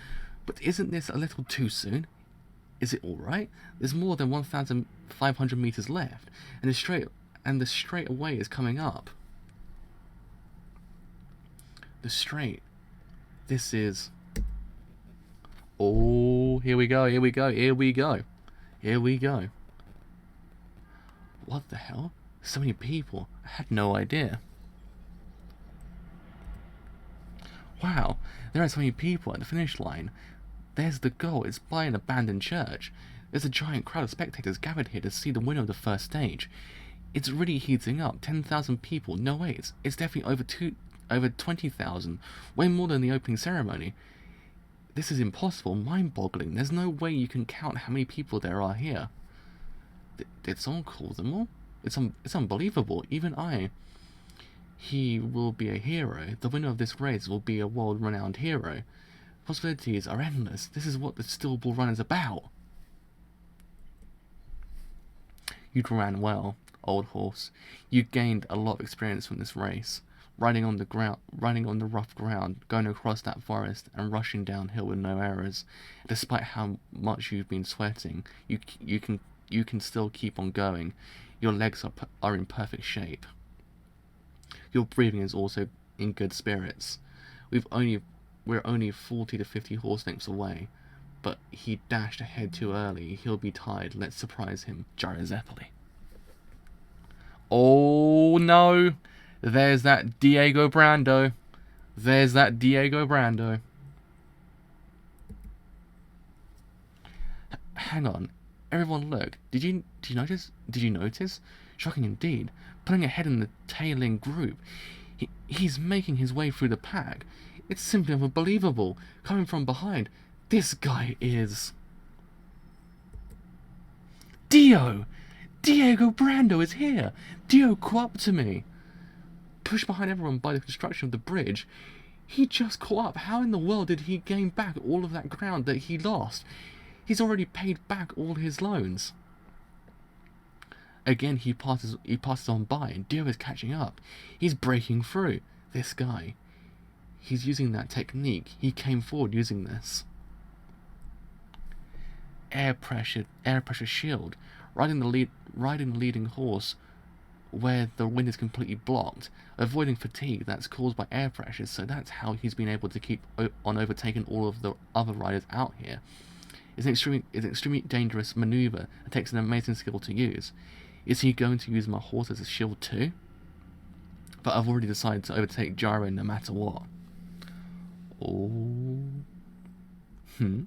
But isn't this a little too soon? Is it alright? There's more than 1,500 meters left, and the straightaway is coming up. The straight. This is... Oh, here we go. What the hell? So many people. I had no idea. Wow, there are so many people at the finish line. There's the goal. It's by an abandoned church. There's a giant crowd of spectators gathered here to see the winner of the first stage. It's really heating up. 10,000 people. No way. It's definitely over 20,000. Way more than the opening ceremony. This is impossible. Mind-boggling. There's no way you can count how many people there are here. Did someone call them all? It's unbelievable. Even I. He will be a hero. The winner of this race will be a world-renowned hero. Possibilities are endless. This is what the Steel Ball Run is about. You ran well, old horse. You gained a lot of experience from this race. Riding on the rough ground, going across that forest, and rushing downhill with no errors. Despite how much you've been sweating, you can still keep on going. Your legs are in perfect shape. Your breathing is also in good spirits. We're only 40 to 50 horse lengths away, but he dashed ahead too early. He'll be tired. Let's surprise him. Gyrozeppeli. Oh no! There's that Diego Brando. Hang on. Everyone look. Did you notice? Shocking indeed. Pulling ahead in the tailing group. He's making his way through the pack. It's simply unbelievable. Coming from behind. This guy is... Diego Brando is here. Dio caught up to me. Pushed behind everyone by the construction of the bridge. He just caught up. How in the world did he gain back all of that ground that he lost? He's already paid back all his loans. Again, he passes on by, and Dio is catching up. He's breaking through. This guy. He's using that technique. He came forward using this. Air pressure shield. Riding the leading horse where the wind is completely blocked, avoiding fatigue that's caused by air pressure, so that's how he's been able to keep on overtaking all of the other riders out here. It's an extremely dangerous maneuver that takes an amazing skill to use. Is he going to use my horse as a shield too? But I've already decided to overtake Gyro no matter what. Oh. The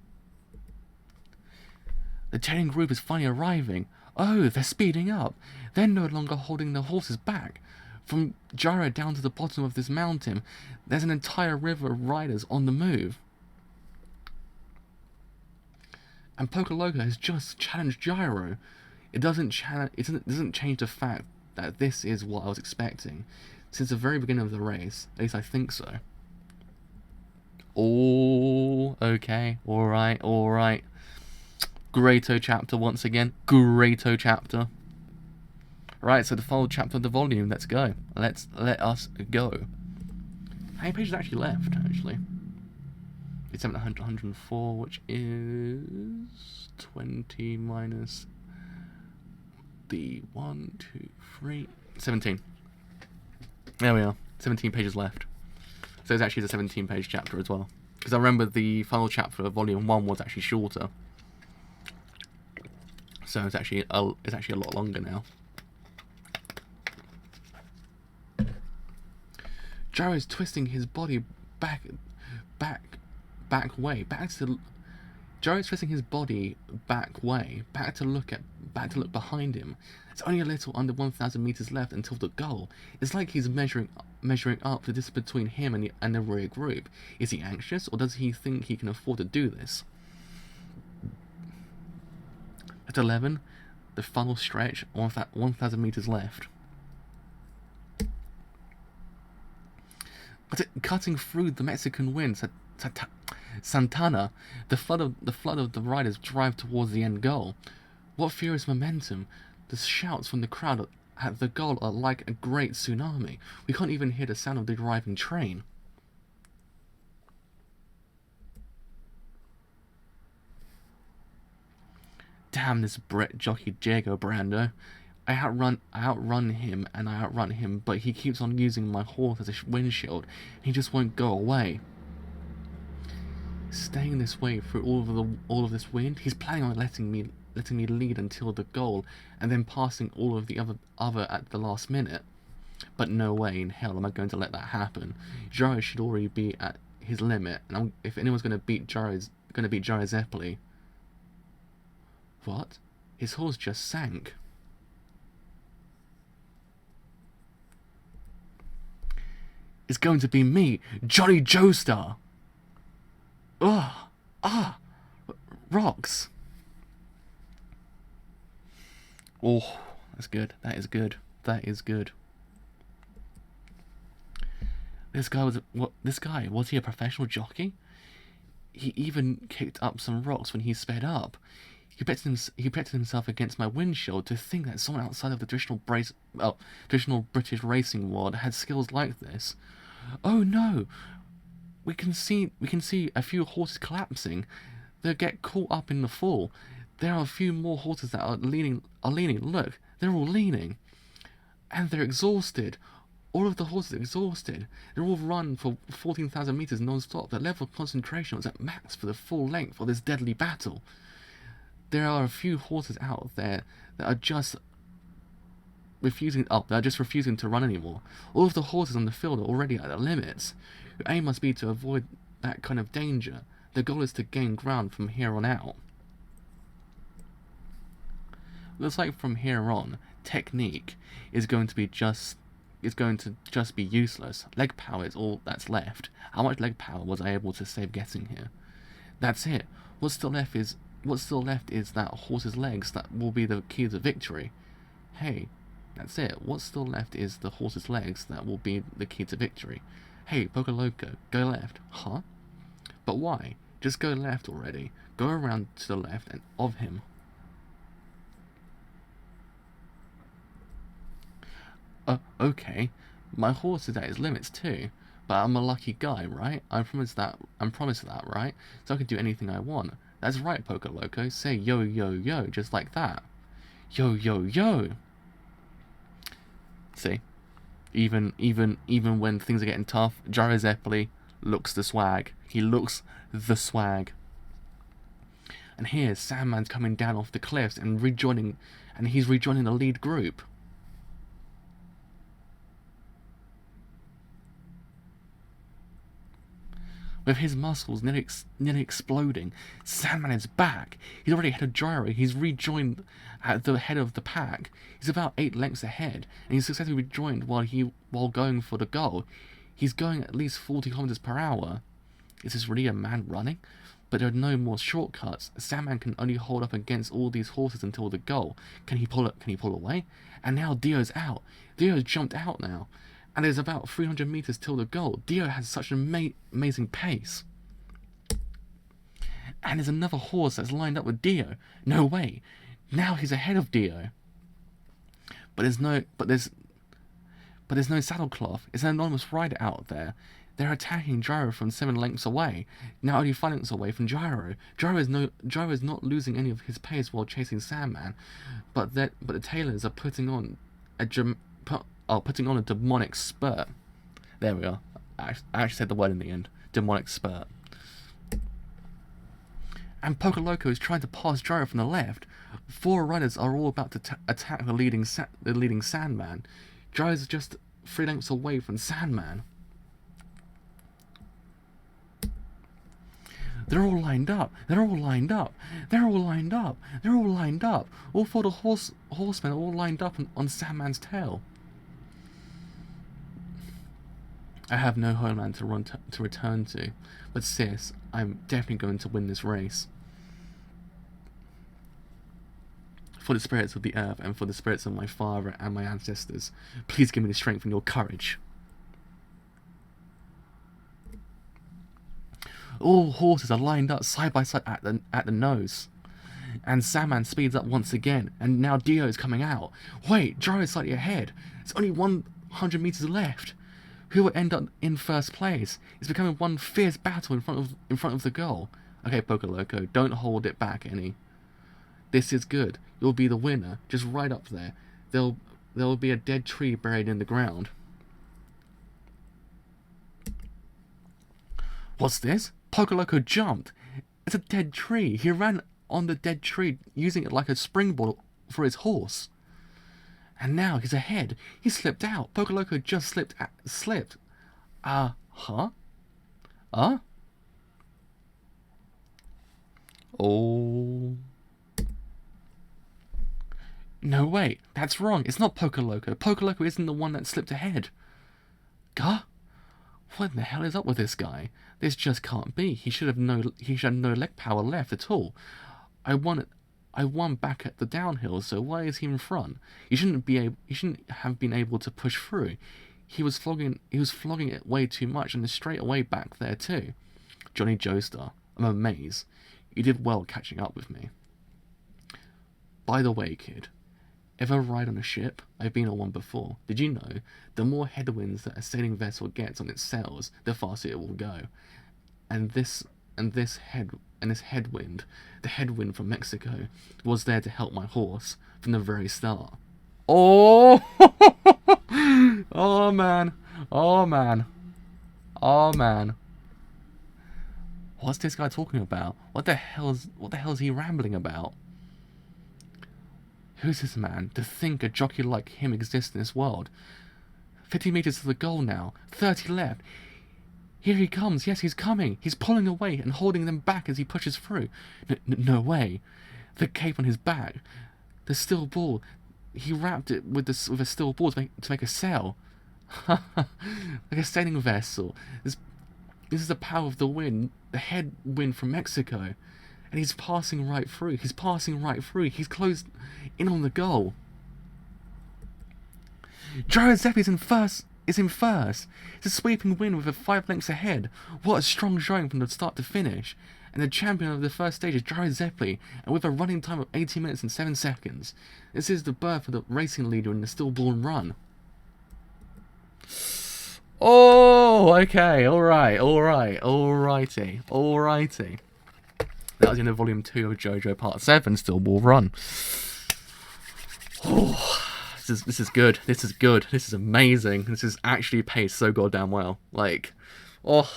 tailing group is finally arriving. Oh, they're speeding up. They're no longer holding their horses back. From Gyro down to the bottom of this mountain, there's an entire river of riders on the move. And Pocaloco has just challenged Gyro. It doesn't change the fact that this is what I was expecting since the very beginning of the race. At least I think so. Oh, okay, alright. Greato chapter once again. Greato chapter. Right, so the final chapter of the volume. Let's go. Let us go. How many pages actually left? Actually, it's 104, which is 20 minus the 1, 2, 3. 17. There we are. 17 pages left. So it's actually a 17-page chapter as well. Because I remember the final chapter of Volume 1 was actually shorter. So it's actually a lot longer now. Gyro's twisting his body Gyro's twisting his body back to look behind him. It's only a little under 1,000 meters left until the goal. It's like he's measuring up the distance between him and the rear group. Is he anxious, or does he think he can afford to do this? At 11, the final stretch, 1,000 meters left. But cutting through the Mexican wind, Santana, the flood of the riders drive towards the end goal. What furious momentum! The shouts from the crowd at the goal are like a great tsunami. We can't even hear the sound of the arriving train. Damn this Brit jockey Diego Brando. I outrun him, but he keeps on using my horse as a windshield. He just won't go away. Staying this way through all of this wind, he's planning on letting me lead until the goal, and then passing all of the other at the last minute. But no way in hell am I going to let that happen. Gyro should already be at his limit, and if anyone's going to beat Gyro Zeppeli. What? His horse just sank. It's going to be me, Jolly Joestar. Rocks. Oh, that's good. That is good. That is good. This guy, was he a professional jockey? He even kicked up some rocks when he sped up. He protected himself against my windshield. To think that someone outside of the traditional British racing world had skills like this. Oh no! We can see a few horses collapsing. They'll get caught up in the fall. There are a few more horses that are leaning. Look, they're all leaning, and they're exhausted. All of the horses are exhausted. They're all run for 14,000 meters non-stop. The level of concentration was at max for the full length of this deadly battle. There are a few horses out there that are just refusing to run anymore. All of the horses on the field are already at their limits. Your aim must be to avoid that kind of danger. The goal is to gain ground from here on out. Looks like from here on, technique is going to just be useless. Leg power is all that's left. How much leg power was I able to save getting here? That's it. What's still left is that horse's legs that will be the key to victory. Hey, that's it. What's still left is the horse's legs that will be the key to victory. Hey, Poco Loco, go left. Huh? But why? Just go left already. Go around to the left and of him. Okay. My horse is at his limits too. But I'm a lucky guy, right? I'm promised that, right? So I can do anything I want. That's right, Poco Loco. Say yo yo yo, just like that. Yo yo yo. See? Even when things are getting tough, Gyro Zeppeli looks the swag. He looks the swag. And here, Sandman's coming down off the cliffs and he's rejoining the lead group. With his muscles nearly exploding, Sandman is back. He's already ahead of Gyro. He's rejoined at the head of the pack. He's about 8 lengths ahead, and he's successfully rejoined while going for the goal. He's going at least 40 kilometers per hour. Is this really a man running? But there are no more shortcuts. Sandman can only hold up against all these horses until the goal. Can he pull away? And now Dio's out. Dio's jumped out now. And there's about 300 meters till the goal. Dio has such an amazing pace. And there's another horse that's lined up with Dio. No way. Now he's ahead of Dio. But there's no saddlecloth. It's an anonymous rider out there. They're attacking Gyro from 7 lengths away. Now only 5 lengths away from Gyro. Gyro is not losing any of his pace while chasing Sandman. But the tailors are putting on a putting on a demonic spurt. There we are. I actually said the word in the end. Demonic spurt. And Poker Loco is trying to pass Gyro from the left. 4 runners are all about to attack the leading Sandman. Gyro's just 3 lengths away from Sandman. They're all lined up. They're all lined up. They're all lined up. They're all lined up. All 4 horsemen are all lined up on Sandman's tail. I have no homeland to return to, but sis, I'm definitely going to win this race. For the spirits of the earth and for the spirits of my father and my ancestors, please give me the strength and your courage. All horses are lined up side by side at the nose. And Sandman speeds up once again, and now Dio is coming out. Wait, Gyro is slightly ahead. It's only 100 meters left. Who will end up in first place? It's becoming one fierce battle in front of the goal. Okay, Poker Loco, don't hold it back any. This is good. You'll be the winner, just right up there. There'll be a dead tree buried in the ground. What's this? Poker Loco jumped. It's a dead tree. He ran on the dead tree, using it like a springboard for his horse. And now he's ahead. He slipped out. Poker Loco just slipped. Huh? Oh. No, wait. That's wrong. It's not Poker Loco. Poker Loco isn't the one that slipped ahead. Gah? What the hell is up with this guy? This just can't be. He should have no leg power left at all. I won back at the downhill, so why is he in front? He shouldn't have been able to push through. He was flogging it way too much, and the straight away back there too. Johnny Joestar, I'm amazed. You did well catching up with me. By the way, kid, ever ride on a ship? I've been on one before. Did you know the more headwinds that a sailing vessel gets on its sails, the faster it will go? And this headwind, the headwind from Mexico, was there to help my horse from the very start. Oh, oh man, oh man, oh man. What's this guy talking about? What the hell is he rambling about? Who's this man to think a jockey like him exists in this world? 50 meters to the goal now. 30 left. Here he comes. Yes, he's coming. He's pulling away and holding them back as he pushes through. No way. The cape on his back. The steel ball. He wrapped it with a steel ball to make a sail. Like a sailing vessel. This is the power of the wind. The headwind from Mexico. And he's passing right through. He's passing right through. He's closed in on the goal. Gyro Zeppi is in first. It's a sweeping win with a 5 lengths ahead. What a strong showing from the start to finish. And the champion of the first stage is Gyro Zeppi, and with a running time of 18 minutes and 7 seconds. This is the birth of the racing leader in the stillborn run. Oh, okay, alrighty. That was in the volume 2 of JoJo Part 7, Stillborn Run. Oh, this is good. This is amazing. This is actually paced so goddamn well. Like, oh,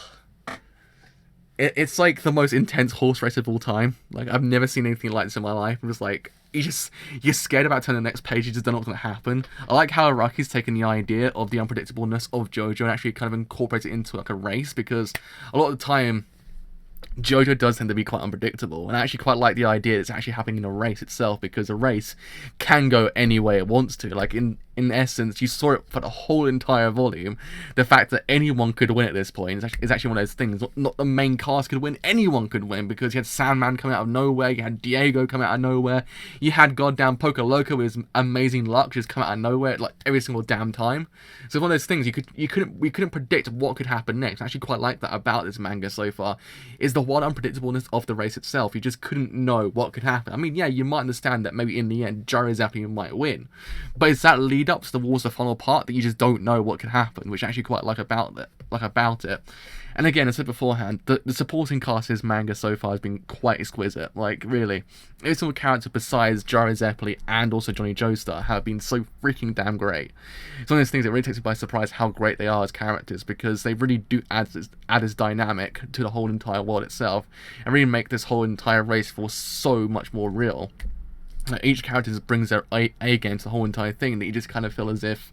it's like the most intense horse race of all time. Like, I've never seen anything like this in my life. It was like, you're scared about turning the next page. You just don't know what's going to happen. I like how Araki's taken the idea of the unpredictableness of JoJo and actually kind of incorporated it into like a race, because a lot of the time JoJo does tend to be quite unpredictable, and I actually quite like the idea it's actually happening in a race itself, because a race can go any way it wants to. Like, in essence, you saw it for the whole entire volume. The fact that anyone could win at this point is actually one of those things. Not the main cast could win, anyone could win, because you had Sandman coming out of nowhere, you had Diego coming out of nowhere, you had goddamn Poker Loco with his amazing luck just come out of nowhere, like, every single damn time. So one of those things we couldn't predict what could happen next. I actually quite like that about this manga so far, is the wild unpredictableness of the race itself. You just couldn't know what could happen. I mean, yeah, you might understand that maybe in the end Gyro Zeppi might win, but it's that lead lead up to towards the final part that you just don't know what could happen, which I actually quite like about it. And again, as I said beforehand, the supporting cast in this manga so far has been quite exquisite. Like, really. Every single character besides Jaro Zeppeli and also Johnny Joestar have been so freaking damn great. It's one of those things that really takes me by surprise how great they are as characters, because they really do add this dynamic to the whole entire world itself, and really make this whole entire race feel so much more real. Like, each character just brings their A game to the whole entire thing, that you just kind of feel as if,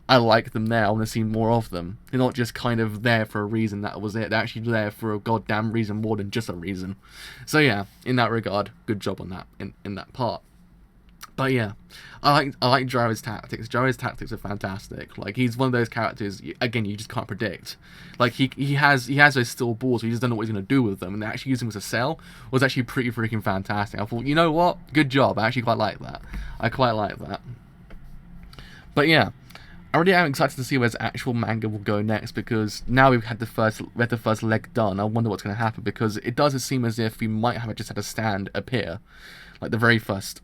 I like them there, I want to see more of them. They're not just kind of there for a reason, that was it. They're actually there for a goddamn reason more than just a reason. So yeah, in that regard, good job on that, in that part. But yeah, I like Jaro's tactics. Jaro's tactics are fantastic. Like, he's one of those characters, again, you just can't predict. Like, he has those steel balls, but you just don't know what he's going to do with them. And actually using them as a cell was actually pretty freaking fantastic. I thought, you know what? Good job. I actually quite like that. I quite like that. But yeah, I really am excited to see where this actual manga will go next, because now we've had the first leg done. I wonder what's going to happen, because it does seem as if we might have just had a stand appear, like the very first,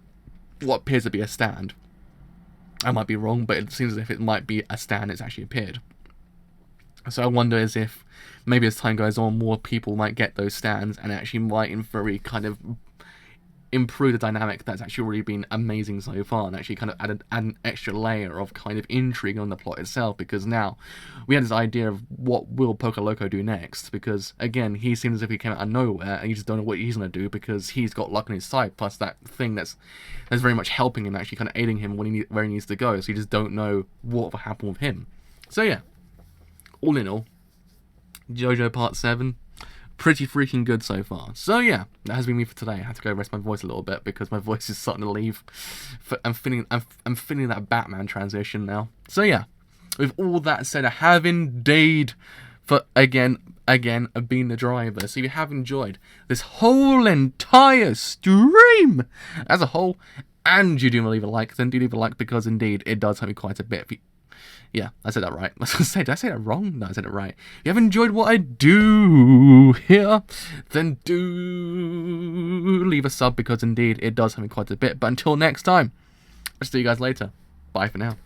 what appears to be a stand. I might be wrong, but it seems as if it might be a stand that's actually appeared. So I wonder as if maybe as time goes on, more people might get those stands, and actually might in theory kind of improve the dynamic that's actually already been amazing so far, and actually kind of add an extra layer of kind of intrigue on the plot itself, because now we had this idea of what will Poco Loco do next, because again, he seems as if he came out of nowhere and you just don't know what he's going to do, because he's got luck on his side, plus that thing that's very much helping him, actually kind of aiding him where he needs to go, so you just don't know what will happen with him. So yeah, all in all, JoJo Part 7, pretty freaking good so far. So yeah, that has been me for today. I had to go rest my voice a little bit because my voice is starting to leave. I'm feeling that Batman transition now. So yeah, with all that said, I have indeed, for again been the driver. So if you have enjoyed this whole entire stream as a whole, and you do leave a like, then do leave a like, because indeed it does help me quite a bit. Yeah, I said that right. I was going to say, did I say that wrong? No, I said it right. If you have enjoyed what I do here, then do leave a sub, because indeed it does help me quite a bit. But until next time, I'll see you guys later. Bye for now.